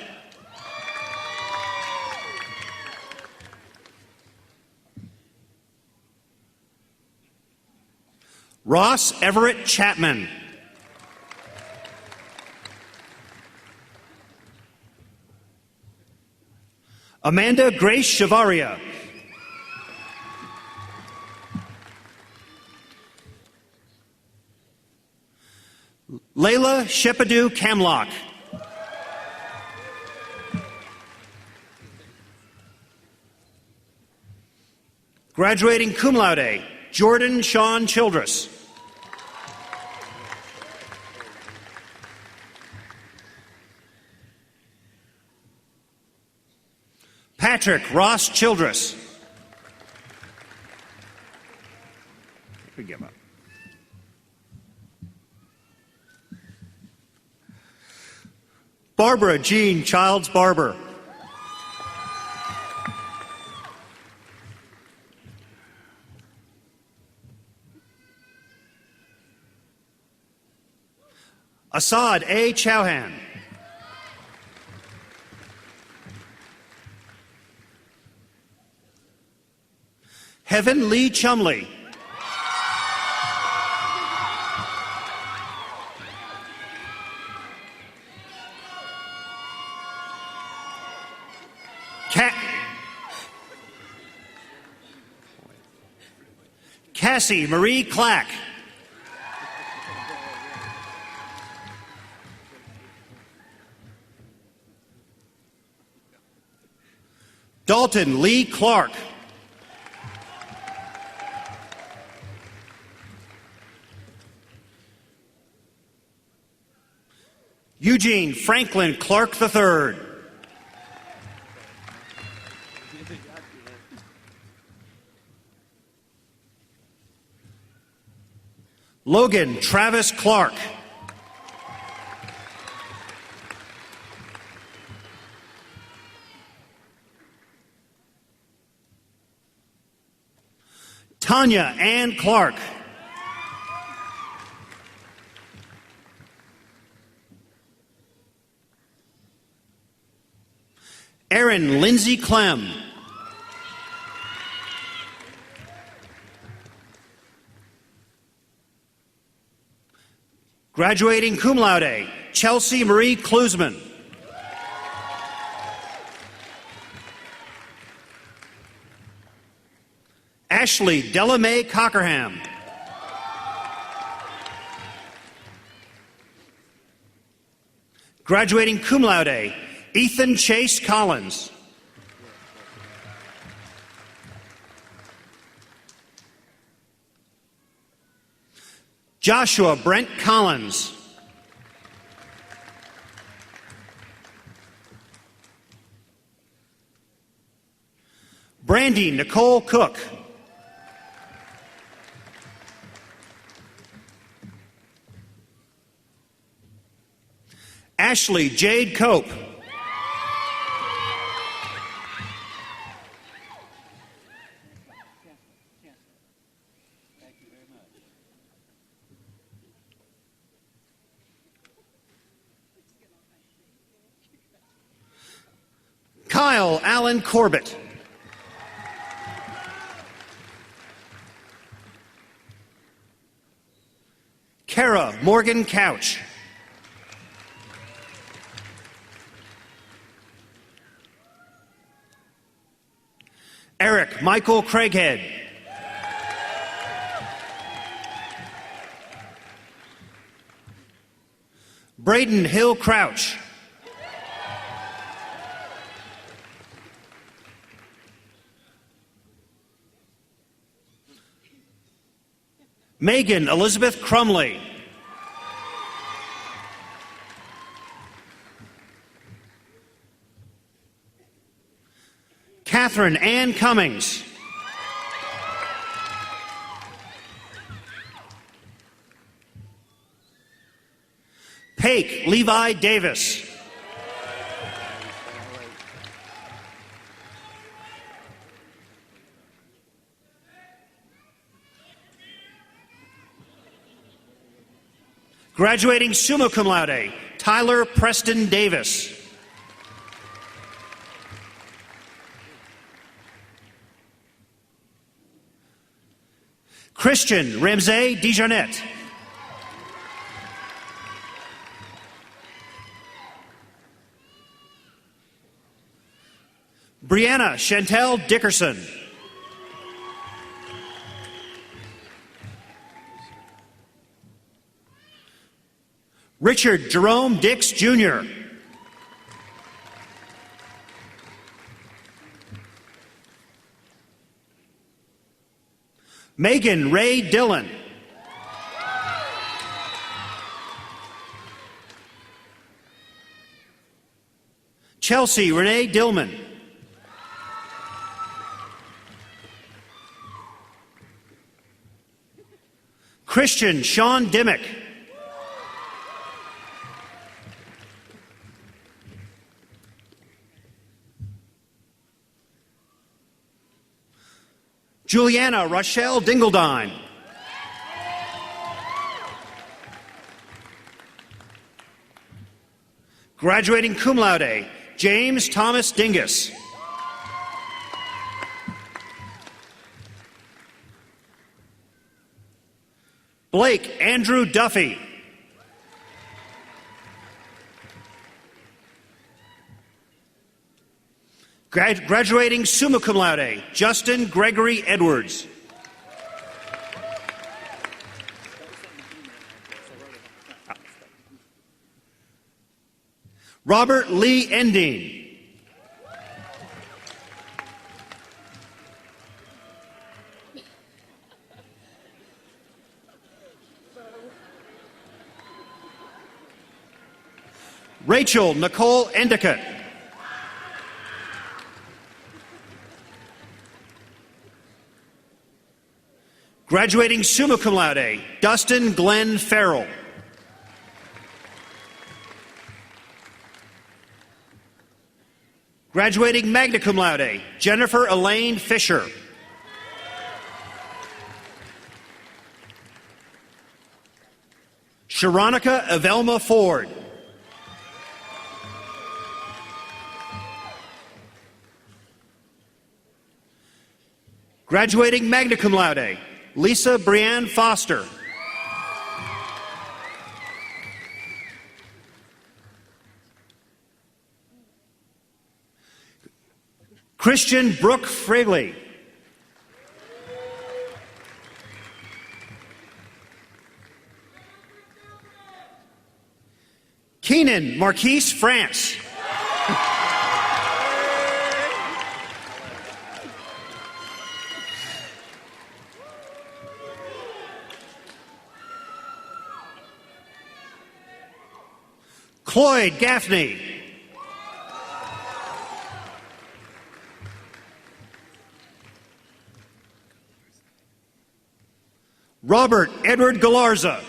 Ross Everett Chapman. Amanda Grace Chavaria. Layla Shepadu Camlock. Graduating cum laude, Jordan Sean Childress. Patrick Ross Childress. We give up. Barbara Jean Childs Barber. Assad A. Chauhan. Heaven Lee Chumley. Cassie Marie Clack. Dalton Lee Clark. Eugene Franklin Clark III. Logan Travis Clark. Tanya Ann Clark. Erin Lindsay Clem. Graduating cum laude, Chelsea Marie Klusman. Ashley Delamay Cockerham. Graduating cum laude, Ethan Chase Collins. Joshua Brent Collins. Brandy Nicole Cook. Ashley Jade Cope. Kyle Allen Corbett. Kara Morgan Couch. Eric Michael Craighead. Braden Hill Crouch. Megan Elizabeth Crumley. Catherine Ann Cummings. Paik Levi Davis. Graduating summa cum laude, Tyler Preston Davis. Christian Ramsey Dijonette. Brianna Chantel Dickerson. Richard Jerome Dix, Jr. Megan Ray Dillon. Chelsea Renee Dillman. Christian Sean Dimmick. Juliana Rochelle Dingledine. Graduating cum laude, James Thomas Dingus. Blake Andrew Duffy. Graduating summa cum laude, Justin Gregory Edwards. Robert Lee Ending. Rachel Nicole Endicott. Graduating summa cum laude, Dustin Glenn Farrell. Graduating magna cum laude, Jennifer Elaine Fisher. Sharonica Evelma Ford. Graduating magna cum laude, Lisa Brianne Foster. Christian Brooke Frigley. Keenan Marquise France. Cloyd Gaffney. Robert Edward Galarza.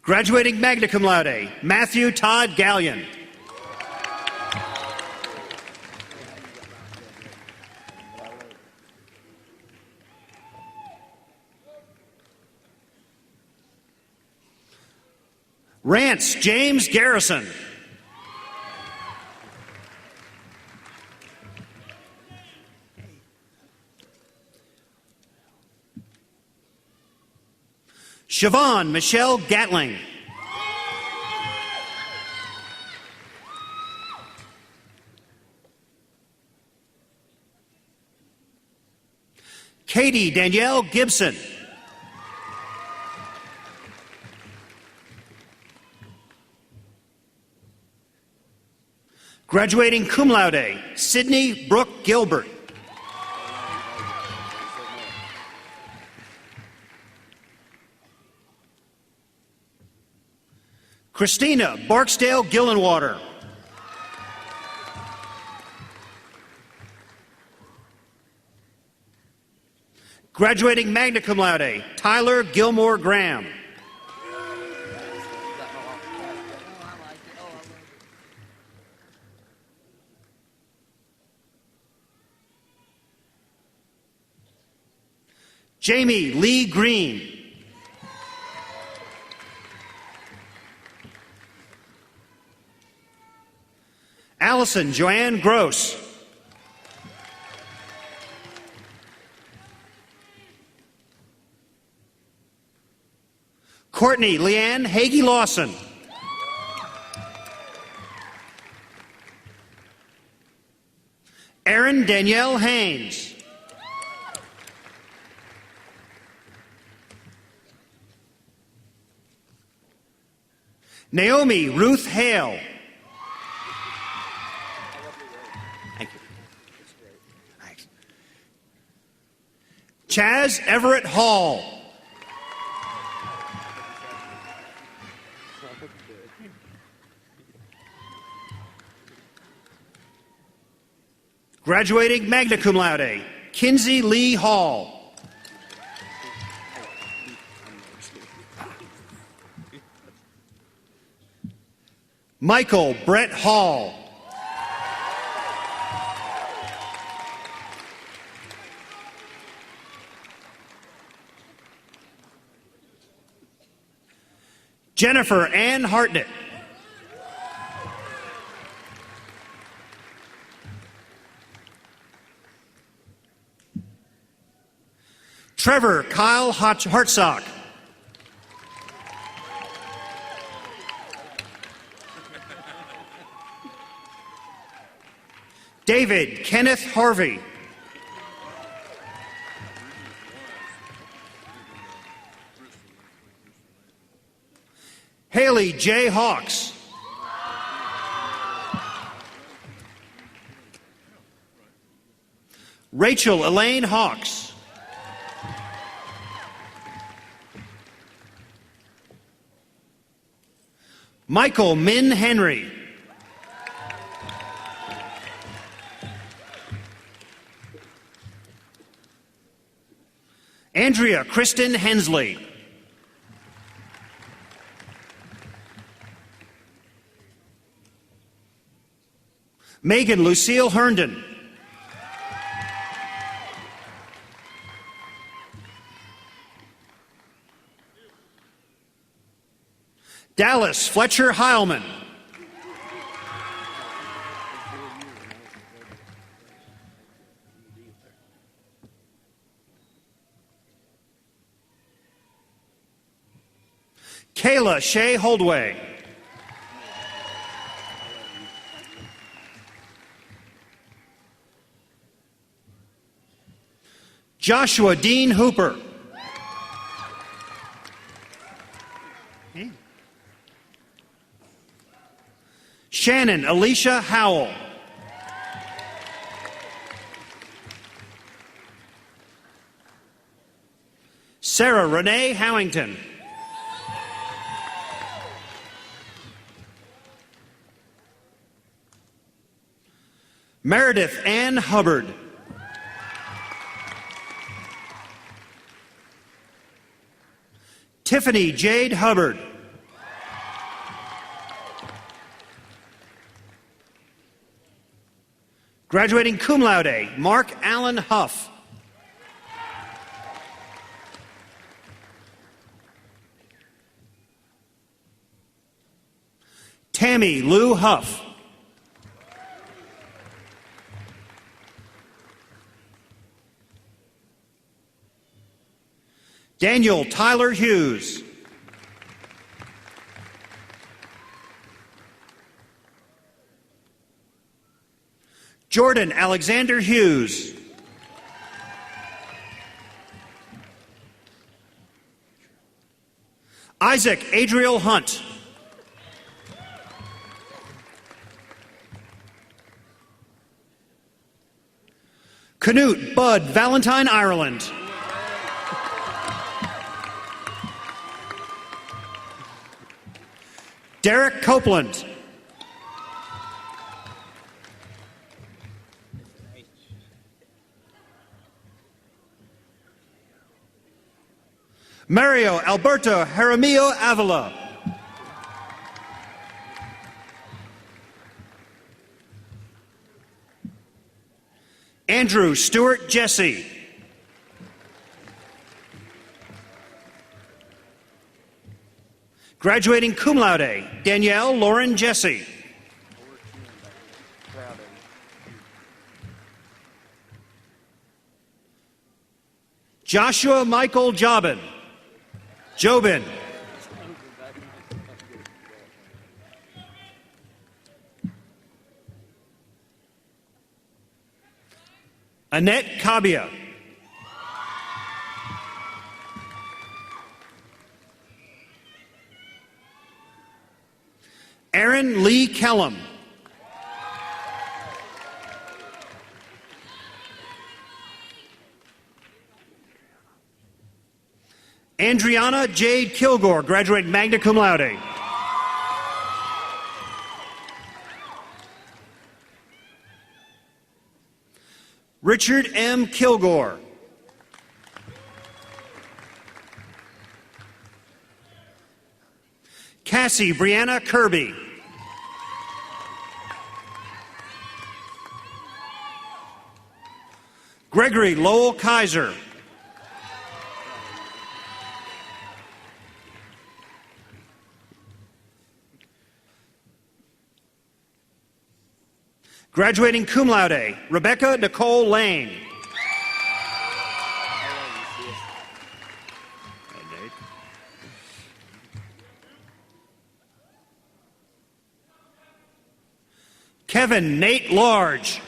Graduating magna cum laude, Matthew Todd Gallion. Rance James Garrison. Siobhan Michelle Gatling. Katie Danielle Gibson. Graduating cum laude, Sydney Brooke Gilbert. Christina Barksdale Gillenwater. Graduating magna cum laude, Tyler Gilmore Graham. Jamie Lee Green. Allison Joanne Gross. Courtney Leanne Hagee Lawson. Erin Danielle Haynes. Naomi Ruth Hale. Thank you. Thanks. Chaz Everett Hall. Graduating magna cum laude, Kinsey Lee Hall. Michael Brett Hall. Jennifer Ann Hartnett. Trevor Kyle Hartsock. David Kenneth Harvey. Haley J. Hawks. Rachel Elaine Hawks. Michael Min Henry. Andrea Kristen Hensley. Megan Lucille Herndon. Dallas Fletcher Heilman. Kayla Shea Holdway. Joshua Dean Hooper. Shannon Alicia Howell. Sarah Renee Howington. Meredith Ann Hubbard. Tiffany Jade Hubbard. Graduating cum laude, Mark Allen Huff. Tammy Lou Huff. Daniel Tyler Hughes. Jordan Alexander Hughes. Isaac Adriel Hunt. Canute Bud Valentine Ireland. Derek Copeland. Mario Alberto Jaramillo Avila. Andrew Stewart Jesse. Graduating cum laude, Danielle Lauren Jesse. Joshua Michael Jobin. Jobin. Annette Cabia. Aaron Lee Kellum. Andriana Jade Kilgore, graduate magna cum laude. Richard M. Kilgore. Cassie Brianna Kirby. Gregory Lowell Kaiser. Graduating cum laude, Rebecca Nicole Lane. Kevin Nate Large.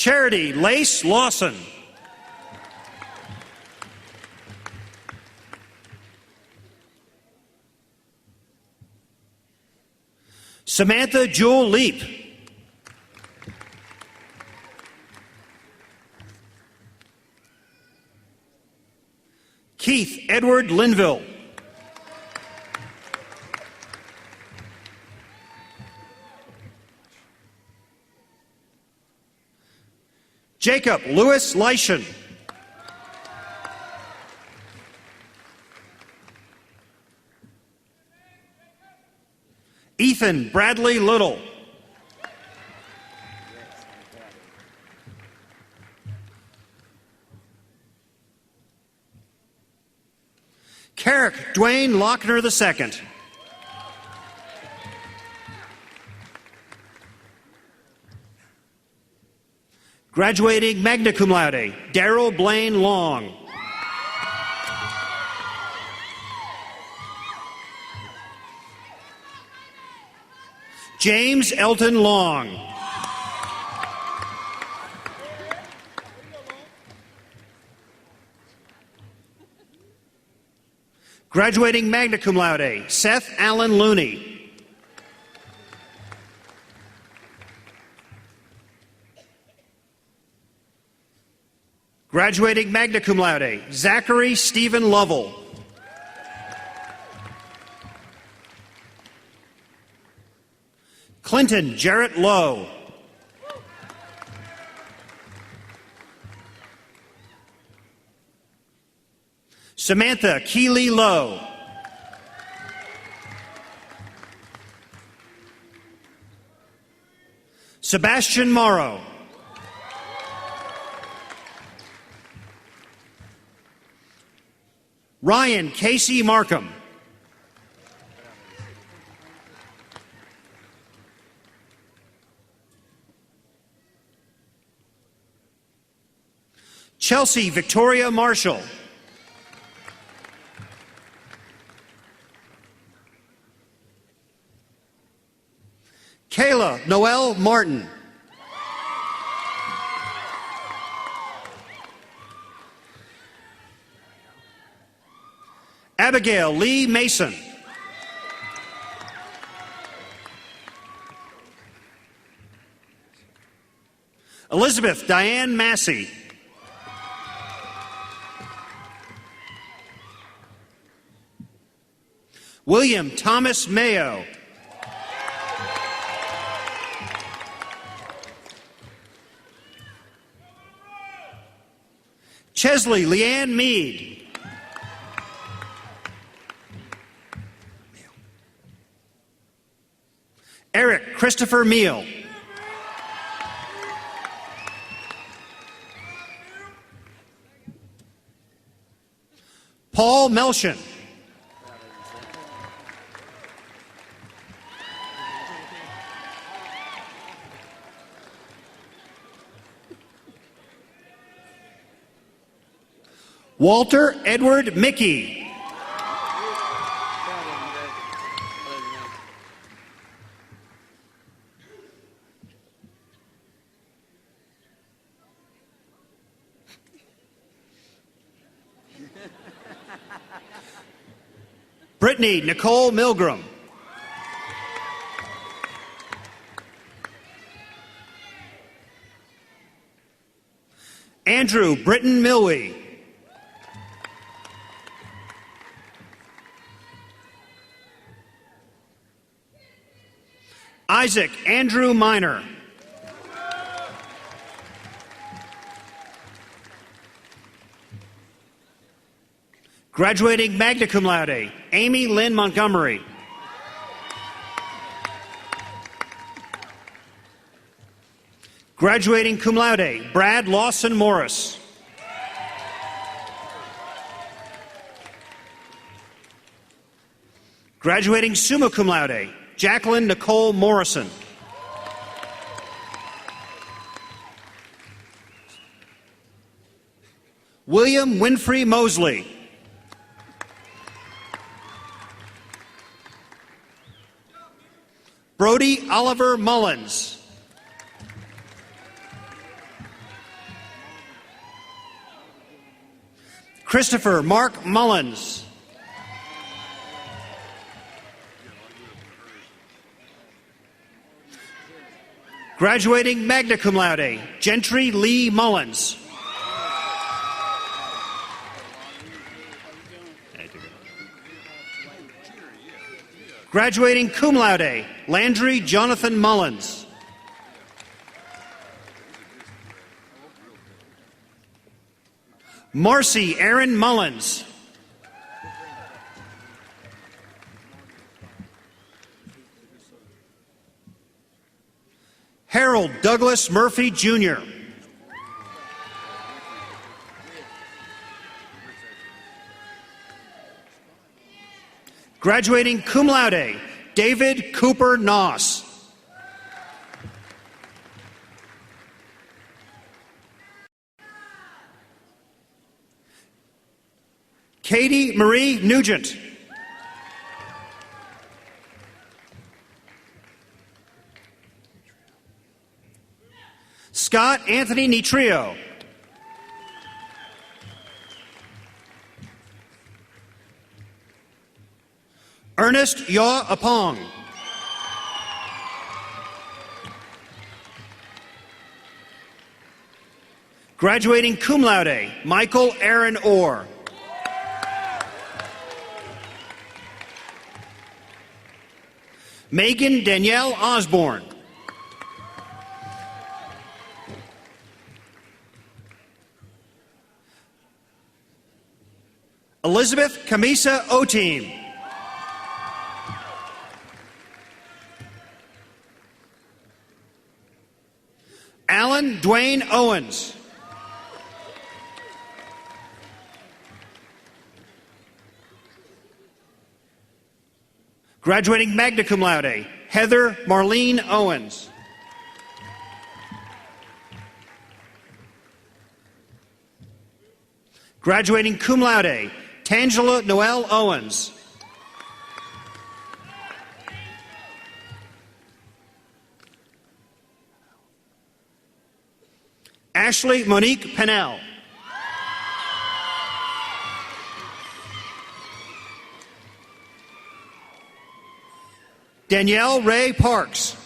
Charity Lace Lawson. Samantha Jewel Leap. Keith Edward Linville. Jacob Lewis Leishan. Ethan Bradley Little. Carrick Dwayne Lochner II. Graduating magna cum laude, Darrell Blaine Long. James Elton Long. Graduating magna cum laude, Seth Allen Looney. Graduating magna cum laude, Zachary Stephen Lovell. Clinton Jarrett Lowe. Samantha Keeley Lowe. Sebastian Morrow. Ryan Casey Markham. Chelsea Victoria Marshall. Kayla Noel Martin. Abigail Lee Mason. Elizabeth Diane Massey. William Thomas Mayo. Chesley Leanne Mead. Eric Christopher Meal. Paul Melshin. Walter Edward Mickey. Brittany Nicole Milgram. Andrew Britton Milwee. Isaac Andrew Minor. Graduating magna cum laude, Amy Lynn Montgomery. Graduating cum laude, Brad Lawson Morris. Graduating summa cum laude, Jacqueline Nicole Morrison. William Winfrey Mosley. Brody Oliver Mullins. Christopher Mark Mullins. Graduating magna cum laude, Gentry Lee Mullins. Graduating cum laude, Landry Jonathan Mullins. Marcy Aaron Mullins. Harold Douglas Murphy, Jr. Graduating cum laude, David Cooper Noss. Katie Marie Nugent. Scott Anthony Nitrio. Ernest Yaw Apong. Graduating cum laude, Michael Aaron Orr. Megan Danielle Osborne. Elizabeth Kamisa Oteam. Alan Dwayne Owens. Graduating magna cum laude, Heather Marlene Owens. Graduating cum laude, Tangela Noel Owens. Ashley Monique Pennell. Danielle Ray Parks.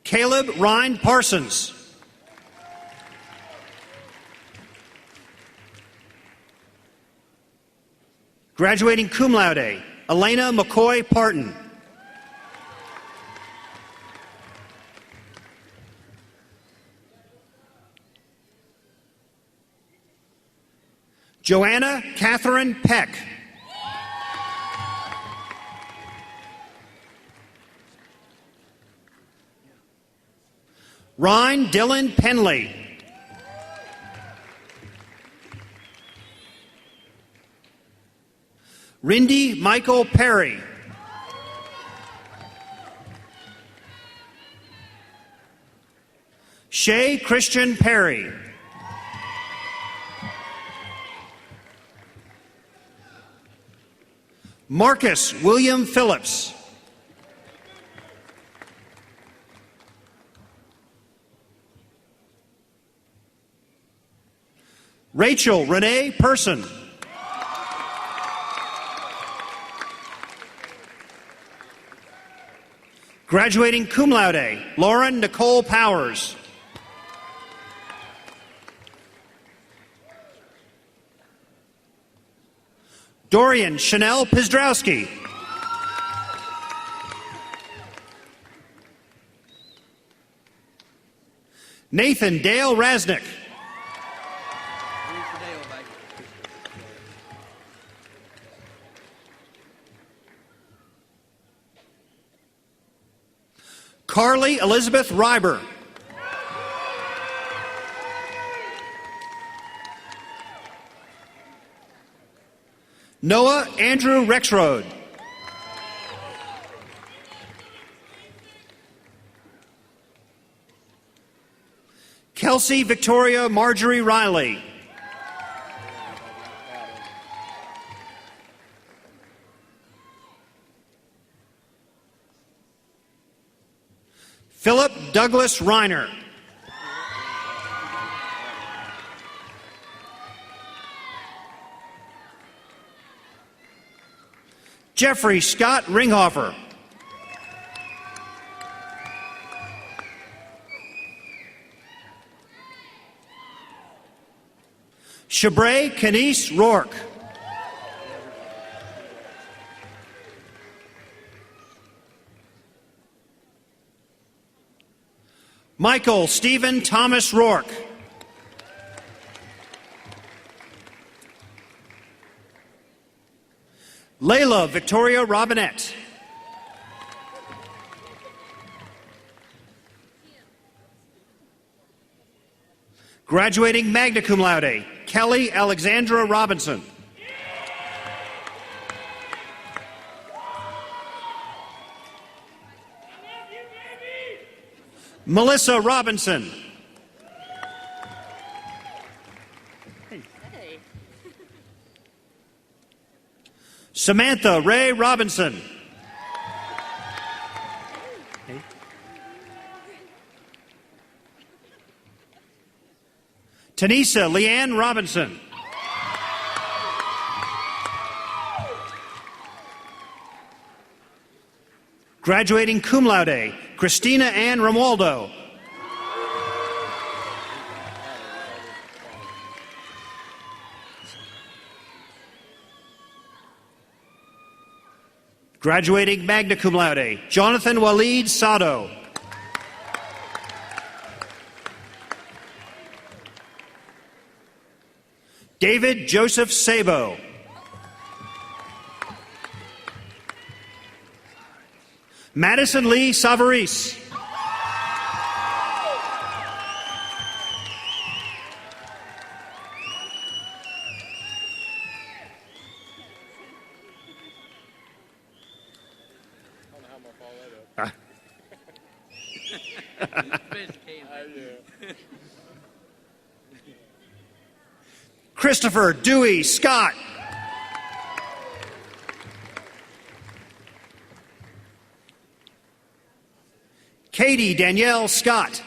Caleb Ryan Parsons. Graduating cum laude, Elena McCoy Parton. Joanna Catherine Peck. Ryan Dylan Penley. Rindy Michael Perry. Shay Christian Perry. Marcus William Phillips. Rachel Renee Person. Graduating cum laude, Lauren Nicole Powers. Dorian Chanel Pizdrowski. Nathan Dale Rasnick. Carly Elizabeth Reiber. Noah Andrew Rexroad. Kelsey Victoria Marjorie Riley. Philip Douglas Reiner. Jeffrey Scott Ringhofer. Shabray Kenise Rourke. Michael Stephen Thomas Rourke. Layla Victoria Robinette. Graduating magna cum laude, Kelly Alexandra Robinson. Melissa Robinson. Samantha Ray Robinson. Tanisa Leanne Robinson. Graduating cum laude, Christina Ann Romualdo. Graduating magna cum laude, Jonathan Walid Sado. David Joseph Sabo. Madison Lee Savaris. Christopher Dewey Scott. Katie Danielle Scott.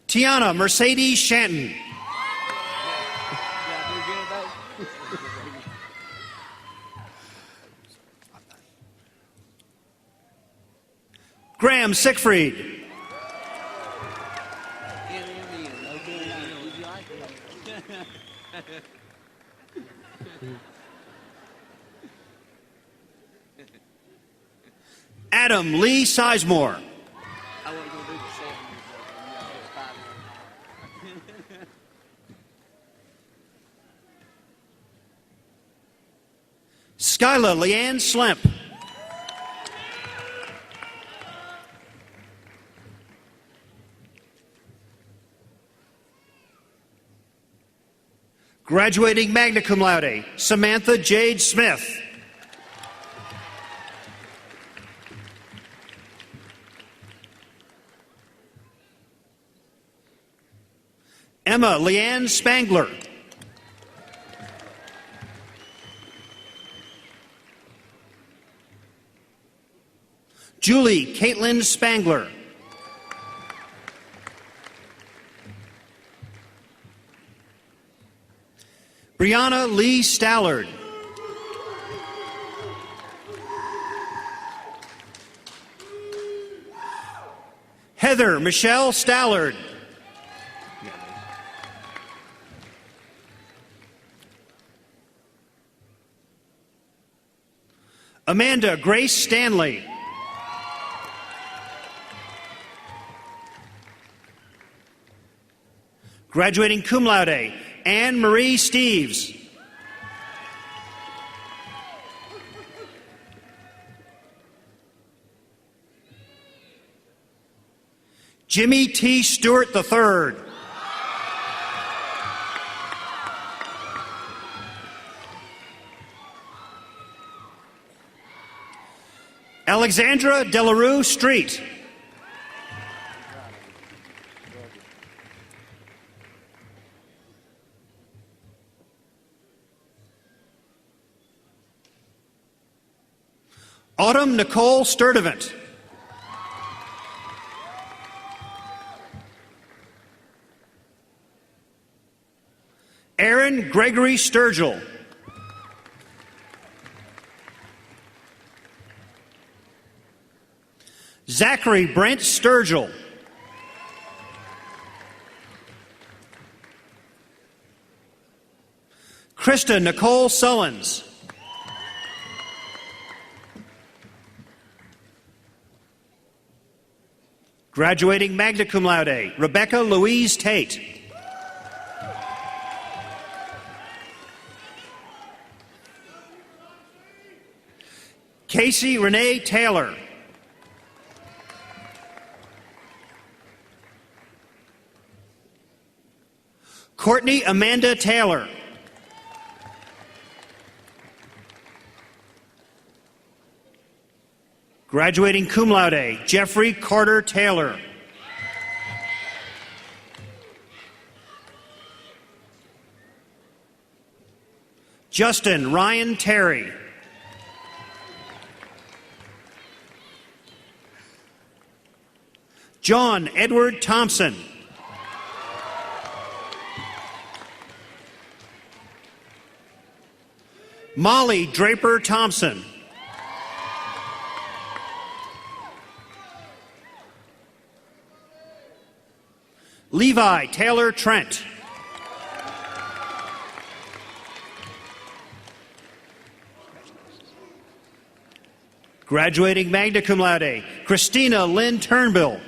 Tiana Mercedes Shanton. Graham Siegfried. Adam Lee Sizemore. Skyla Leanne Slemp. Graduating magna cum laude, Samantha Jade Smith. Emma Leanne Spangler. Julie Caitlin Spangler. Brianna Lee Stallard. Heather Michelle Stallard. Amanda Grace Stanley. Graduating cum laude, Anne Marie Steves. Jimmy T. Stewart III. Alexandra Delarue Street. Autumn Nicole Sturdivant. Aaron Gregory Sturgill. Zachary Brent Sturgill. Krista Nicole Sullins. Graduating magna cum laude, Rebecca Louise Tate. Casey Renee Taylor. Courtney Amanda Taylor. Graduating cum laude, Jeffrey Carter Taylor. Justin Ryan Terry. John Edward Thompson. Molly Draper Thompson. Levi Taylor Trent. Graduating magna cum laude, Christina Lynn Turnbull.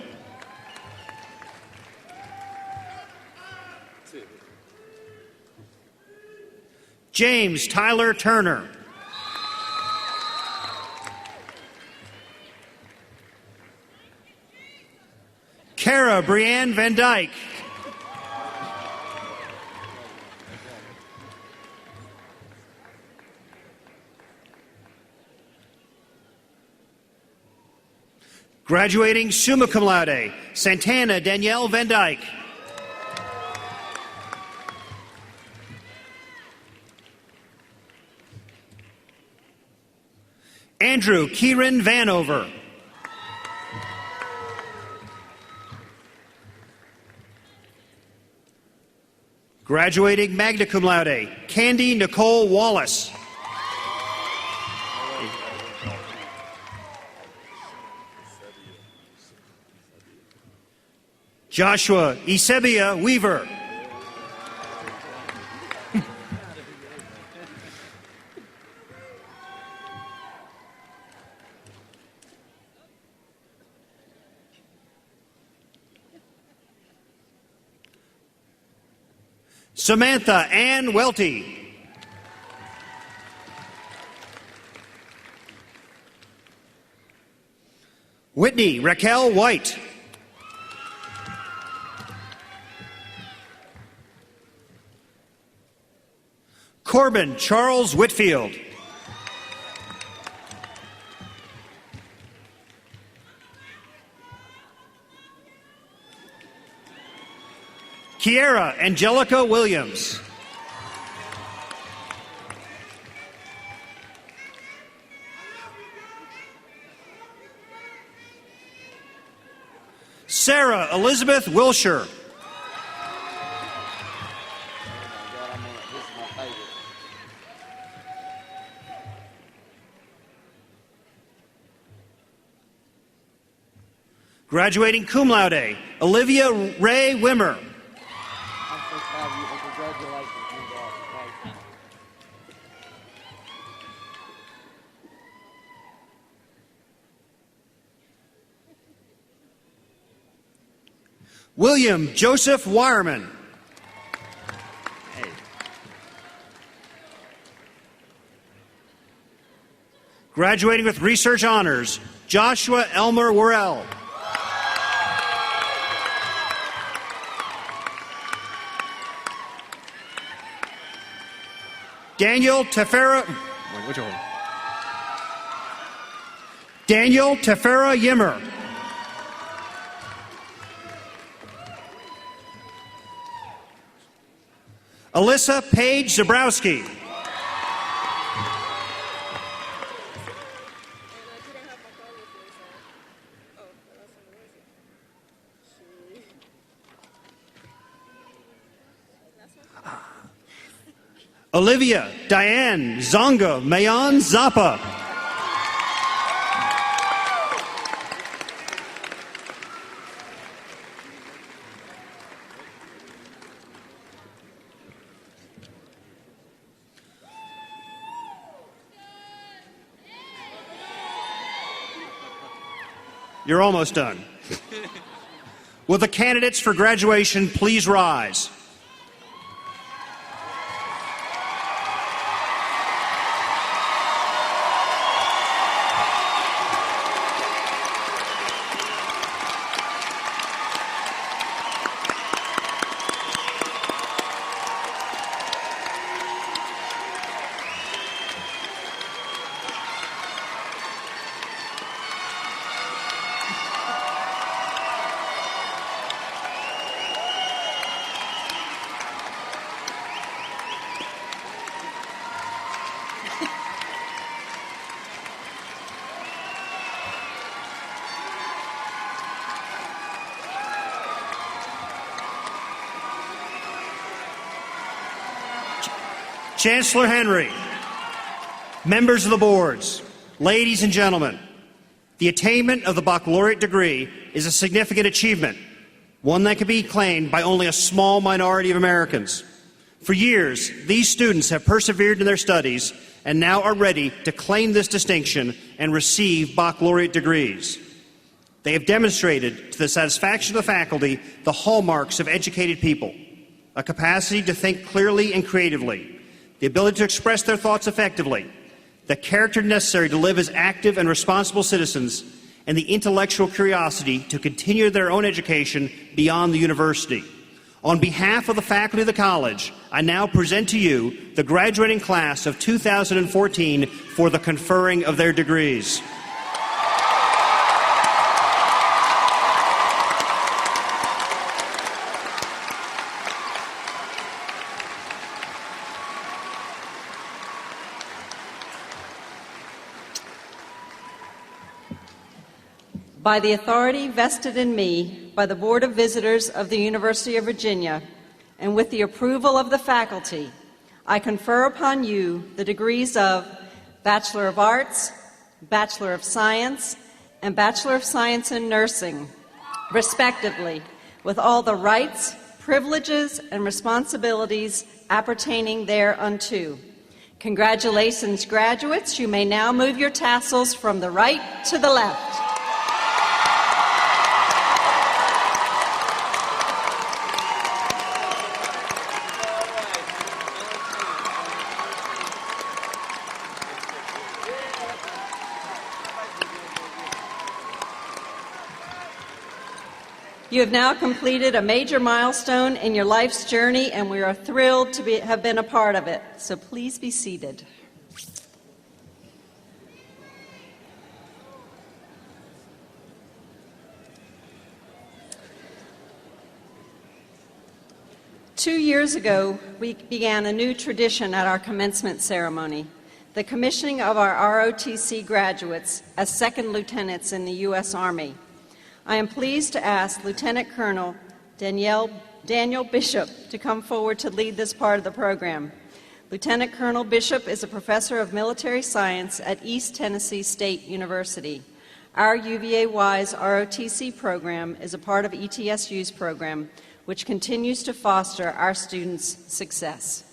James Tyler Turner. Kara Brianne Van Dyke. Graduating summa cum laude, Santana Danielle Van Dyke. Andrew Kieran Vanover. Graduating magna cum laude, Candy Nicole Wallace. Joshua Isebia Weaver. Samantha Ann Welty. Whitney Raquel White. Corbin Charles Whitfield. Kiera Angelica Williams. Sarah Elizabeth Wilshire. Graduating cum laude, Olivia Ray Wimmer. William Joseph Wireman. Graduating with research honors, Joshua Elmer Worrell. Daniel Tefera. Daniel Tefera Yimmer. Alyssa Paige Zabrowski. Olivia Diane Zonga Mayon Zappa. You're almost done. Will the candidates for graduation please rise? Chancellor Henry. Members of the boards, ladies and gentlemen, the attainment of the baccalaureate degree is a significant achievement, one that can be claimed by only a small minority of Americans. For years, these students have persevered in their studies and now are ready to claim this distinction and receive baccalaureate degrees. They have demonstrated to the satisfaction of the faculty the hallmarks of educated people: a capacity to think clearly and creatively, the ability to express their thoughts effectively, the character necessary to live as active and responsible citizens, and the intellectual curiosity to continue their own education beyond the university. On behalf of the faculty of the college, I now present to you the graduating class of 2014 for the conferring of their degrees. By the authority vested in me by the Board of Visitors of the University of Virginia, and with the approval of the faculty, I confer upon you the degrees of Bachelor of Arts, Bachelor of Science, and Bachelor of Science in Nursing, respectively, with all the rights, privileges, and responsibilities appertaining thereunto. Congratulations, graduates. You may now move your tassels from the right to the left. You have now completed a major milestone in your life's journey, and we are thrilled to have been a part of it. So please be seated. Two years ago, we began a new tradition at our commencement ceremony, the commissioning of our ROTC graduates as second lieutenants in the U.S. Army. I am pleased to ask Lieutenant Colonel Daniel Bishop to come forward to lead this part of the program. Lieutenant Colonel Bishop is a professor of military science at East Tennessee State University. Our UVa-Wise ROTC program is a part of ETSU's program, which continues to foster our students' success.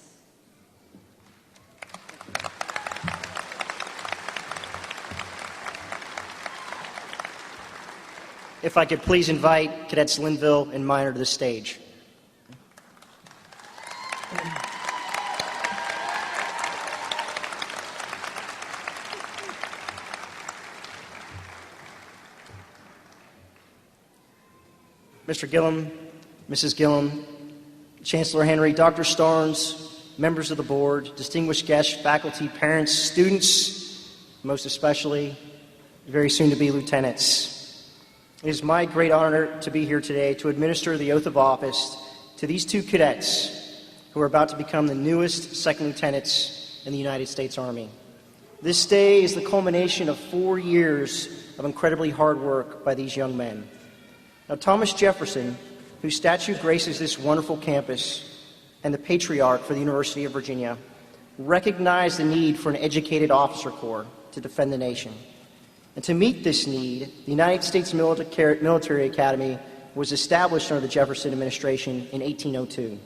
If I could please invite Cadets Linville and Minor to the stage. Mr. Gillum, Mrs. Gillum, Chancellor Henry, Dr. Starnes, members of the board, distinguished guests, faculty, parents, students, most especially, very soon to be lieutenants. It is my great honor to be here today to administer the oath of office to these two cadets who are about to become the newest second lieutenants in the United States Army. This day is the culmination of 4 years of incredibly hard work by these young men. Now, Thomas Jefferson, whose statue graces this wonderful campus, and the patriarch for the University of Virginia, recognized the need for an educated officer corps to defend the nation. And to meet this need, the United States Military Academy was established under the Jefferson administration in 1802.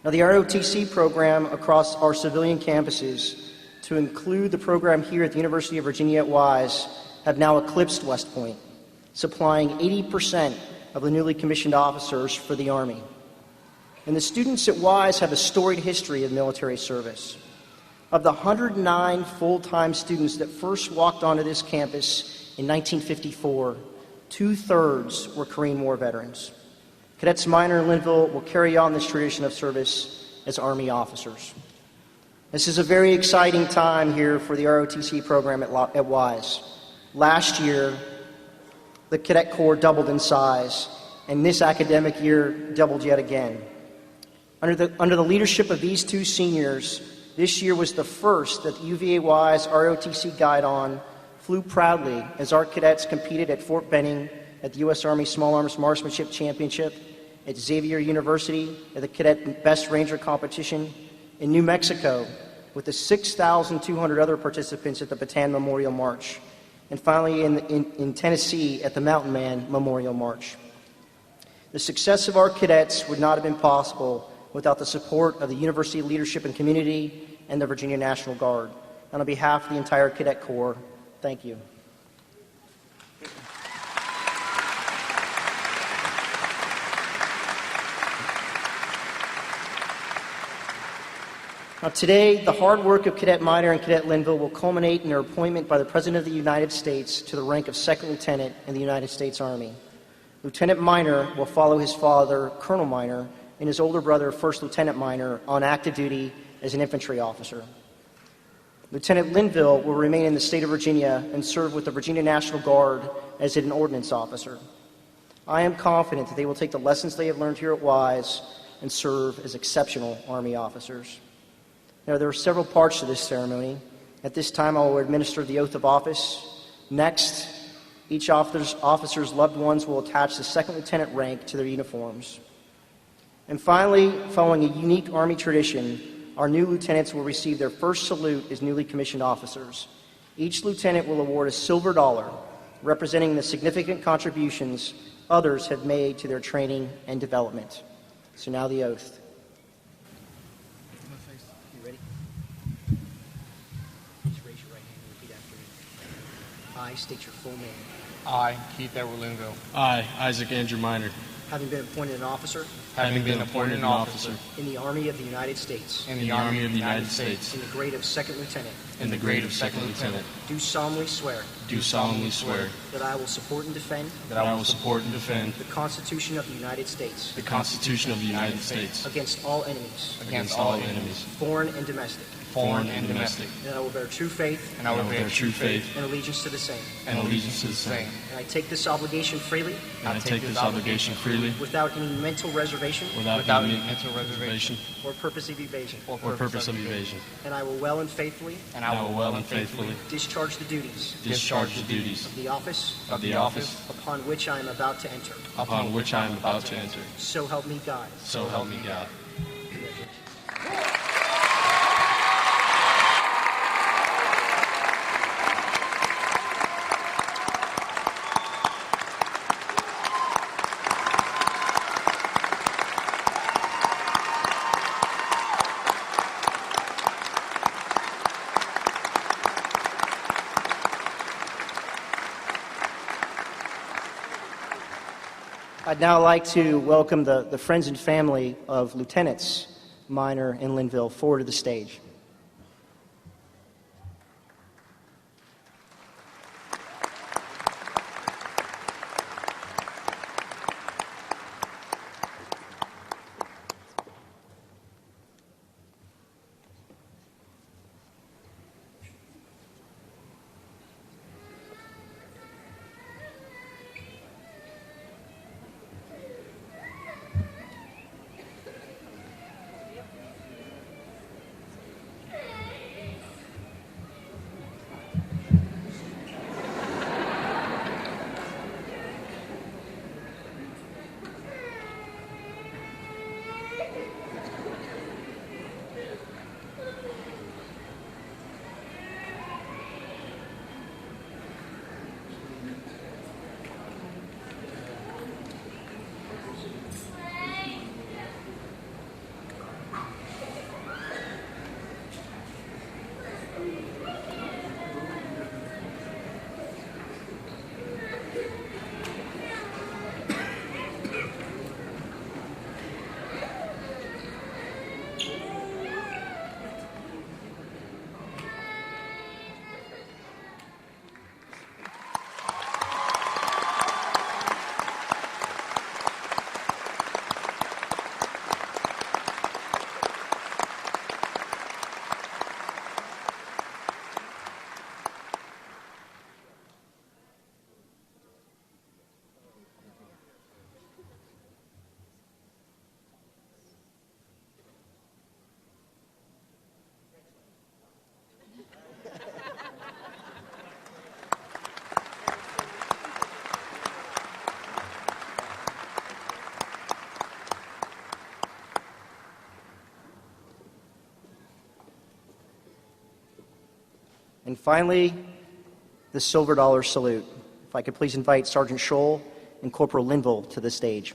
Now, the ROTC program across our civilian campuses, to include the program here at the University of Virginia at Wise, have now eclipsed West Point, supplying 80% of the newly commissioned officers for the Army. And the students at Wise have a storied history of military service. Of the 109 full-time students that first walked onto this campus in 1954, 2/3 were Korean War veterans. Cadets Minor and Linville will carry on this tradition of service as Army officers. This is a very exciting time here for the ROTC program at Wise. Last year, the Cadet Corps doubled in size, and this academic year doubled yet again. Under the leadership of these two seniors, this year was the first that the UVa-Wise ROTC Guidon flew proudly as our cadets competed at Fort Benning at the U.S. Army Small Arms Marksmanship Championship, at Xavier University at the Cadet Best Ranger Competition, in New Mexico with the 6,200 other participants at the Bataan Memorial March, and finally in Tennessee at the Mountain Man Memorial March. The success of our cadets would not have been possible without the support of the university leadership and community and the Virginia National Guard. And on behalf of the entire Cadet Corps, thank you. Now, today, the hard work of Cadet Miner and Cadet Linville will culminate in their appointment by the President of the United States to the rank of Second Lieutenant in the United States Army. Lieutenant Miner will follow his father, Colonel Miner, and his older brother, First Lieutenant Miner, on active duty as an infantry officer. Lieutenant Linville will remain in the state of Virginia and serve with the Virginia National Guard as an ordnance officer. I am confident that they will take the lessons they have learned here at Wise and serve as exceptional Army officers. Now, there are several parts to this ceremony. At this time, I will administer the oath of office. Next, each officer's loved ones will attach the second lieutenant rank to their uniforms. And finally, following a unique Army tradition, our new lieutenants will receive their first salute as newly commissioned officers. Each lieutenant will award a silver dollar, representing the significant contributions others have made to their training and development. So now the oath. I state your full name. I, Keith Edward Linville. I, Isaac Andrew Miner. Having been appointed an officer Having been appointed an officer in the Army of the United States in the Army of the United States in the grade of Second Lieutenant, in the grade of Second Lieutenant, do solemnly swear do solemnly swear that I will support and defend that I will support and defend the Constitution of the United States the Constitution of the United States against all enemies, against all enemies, foreign and domestic, foreign and domestic, and that I will bear true faith and I will bear true faith and allegiance to the same. and allegiance to the same. And I take this obligation freely And I take this obligation freely without any mental reservation without any mental reservation or purpose of evasion. or purpose of evasion. And I will well and faithfully And I will well and faithfully discharge the duties discharge the duties of the office of the office upon which I am about to enter. upon which I am about to enter. So help me God. So help me God. I'd now like to welcome the friends and family of Lieutenants Miner and Linville forward to the stage. And finally, the Silver Dollar Salute. If I could please invite Sergeant Scholl and Corporal Linville to the stage.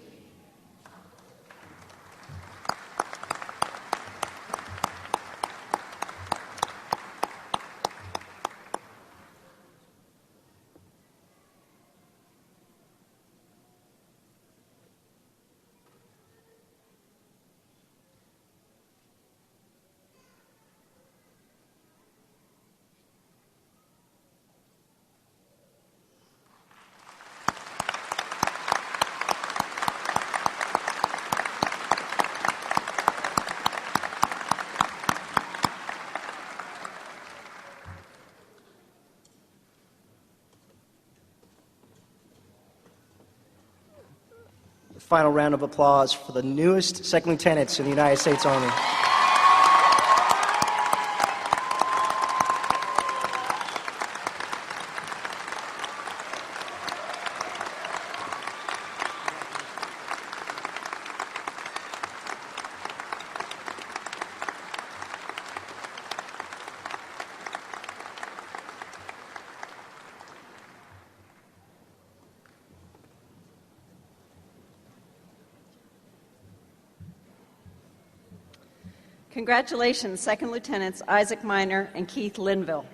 Final round of applause for the newest second lieutenants in the United States Army. Congratulations, Second Lieutenants Isaac Miner and Keith Linville.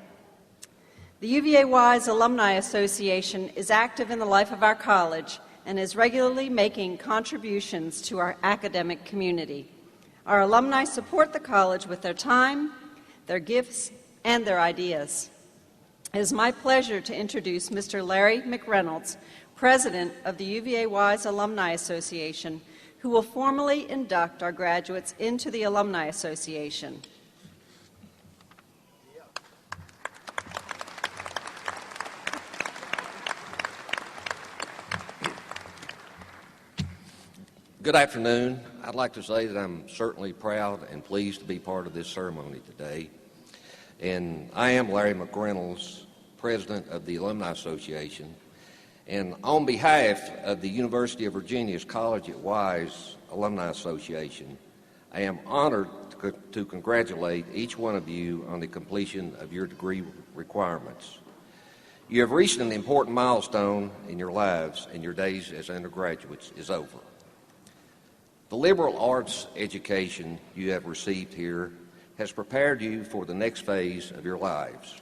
The UVa-Wise Alumni Association is active in the life of our college and is regularly making contributions to our academic community. Our alumni support the college with their time, their gifts, and their ideas. It is my pleasure to introduce Mr. Larry McReynolds, President of the UVa-Wise Alumni Association, who will formally induct our graduates into the Alumni Association. Good afternoon. I'd like to say that I'm certainly proud and pleased to be part of this ceremony today. And I am Larry McReynolds, President of the Alumni Association. And on behalf of the University of Virginia's College at Wise Alumni Association, I am honored to congratulate each one of you on the completion of your degree requirements. You have reached an important milestone in your lives, and your days as undergraduates is over. The liberal arts education you have received here has prepared you for the next phase of your lives.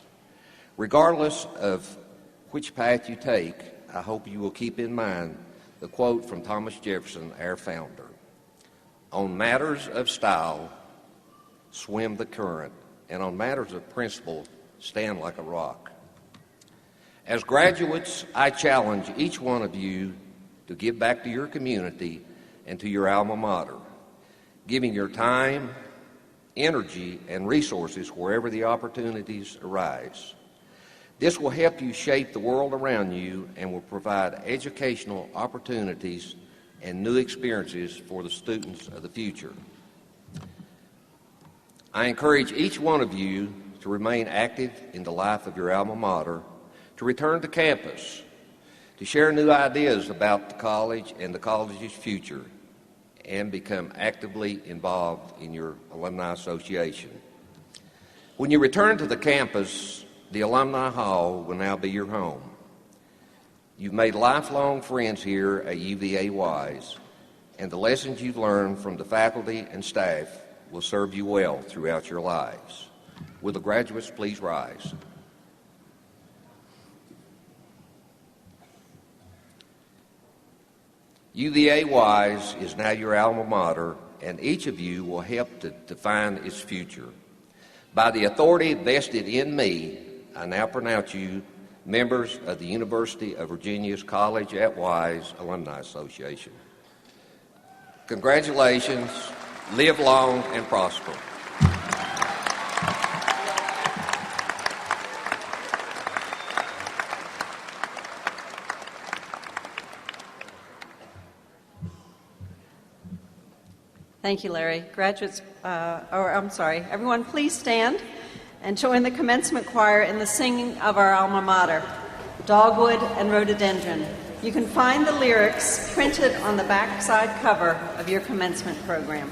Regardless of which path you take, I hope you will keep in mind the quote from Thomas Jefferson, our founder: "On matters of style, swim the current, and on matters of principle, stand like a rock." As graduates, I challenge each one of you to give back to your community and to your alma mater, giving your time, energy, and resources wherever the opportunities arise. This will help you shape the world around you and will provide educational opportunities and new experiences for the students of the future. I encourage each one of you to remain active in the life of your alma mater, to return to campus, to share new ideas about the college and the college's future, and become actively involved in your alumni association. When you return to the campus, the Alumni Hall will now be your home. You've made lifelong friends here at UVa-Wise, and the lessons you've learned from the faculty and staff will serve you well throughout your lives. Will the graduates please rise? UVa-Wise is now your alma mater, and each of you will help to define its future. By the authority vested in me, I now pronounce you members of the University of Virginia's College at Wise Alumni Association. Congratulations. Live long and prosper. Thank you, Larry. Graduates, everyone please stand and join the commencement choir in the singing of our alma mater, Dogwood and Rhododendron. You can find the lyrics printed on the backside cover of your commencement program.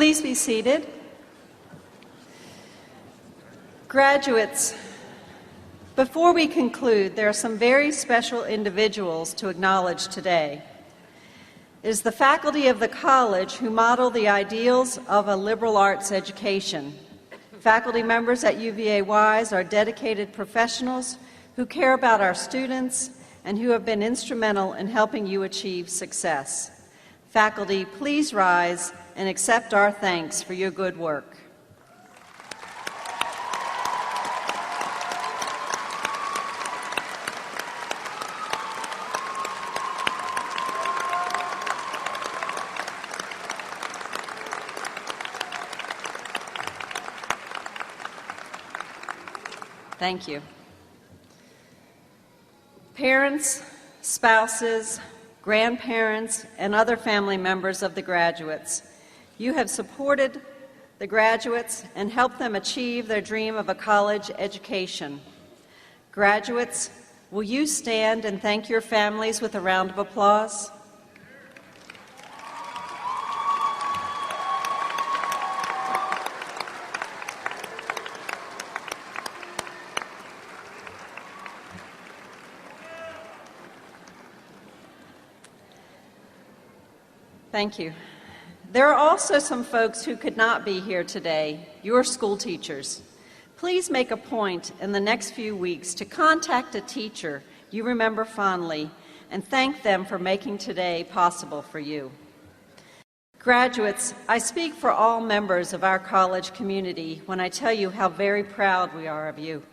Please be seated. Graduates, before we conclude, there are some very special individuals to acknowledge today. It is the faculty of the college who model the ideals of a liberal arts education. Faculty members at UVa-Wise are dedicated professionals who care about our students and who have been instrumental in helping you achieve success. Faculty, please rise and accept our thanks for your good work. Thank you. Parents, spouses, grandparents, and other family members of the graduates, you have supported the graduates and helped them achieve their dream of a college education. Graduates, will you stand and thank your families with a round of applause? Thank you. There are also some folks who could not be here today, your school teachers. Please make a point in the next few weeks to contact a teacher you remember fondly and thank them for making today possible for you. Graduates, I speak for all members of our college community when I tell you how very proud we are of you.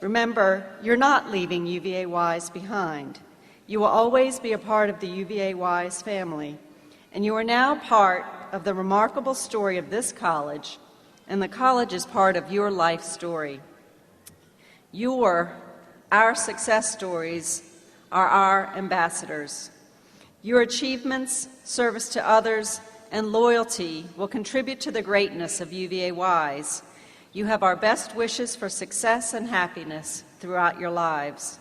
Remember, you're not leaving UVA-Wise behind. You will always be a part of the UVA-Wise family. And you are now part of the remarkable story of this college, and the college is part of your life story. Our success stories, are our ambassadors. Your achievements, service to others, and loyalty will contribute to the greatness of UVA-Wise. You have our best wishes for success and happiness throughout your lives.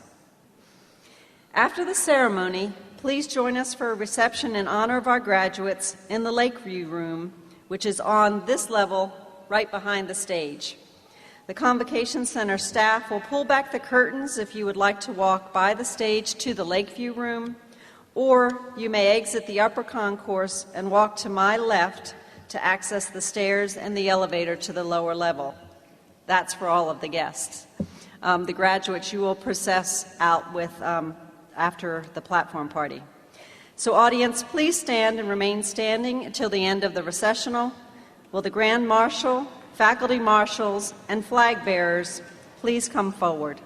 After the ceremony, please join us for a reception in honor of our graduates in the Lakeview Room, which is on this level right behind the stage. The Convocation Center staff will pull back the curtains if you would like to walk by the stage to the Lakeview Room, or you may exit the upper concourse and walk to my left to access the stairs and the elevator to the lower level. That's for all of the guests. The graduates you will process out with after the platform party. So audience, please stand and remain standing until the end of the recessional. Will the Grand Marshal, faculty marshals, and flag bearers please come forward?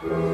Thank you.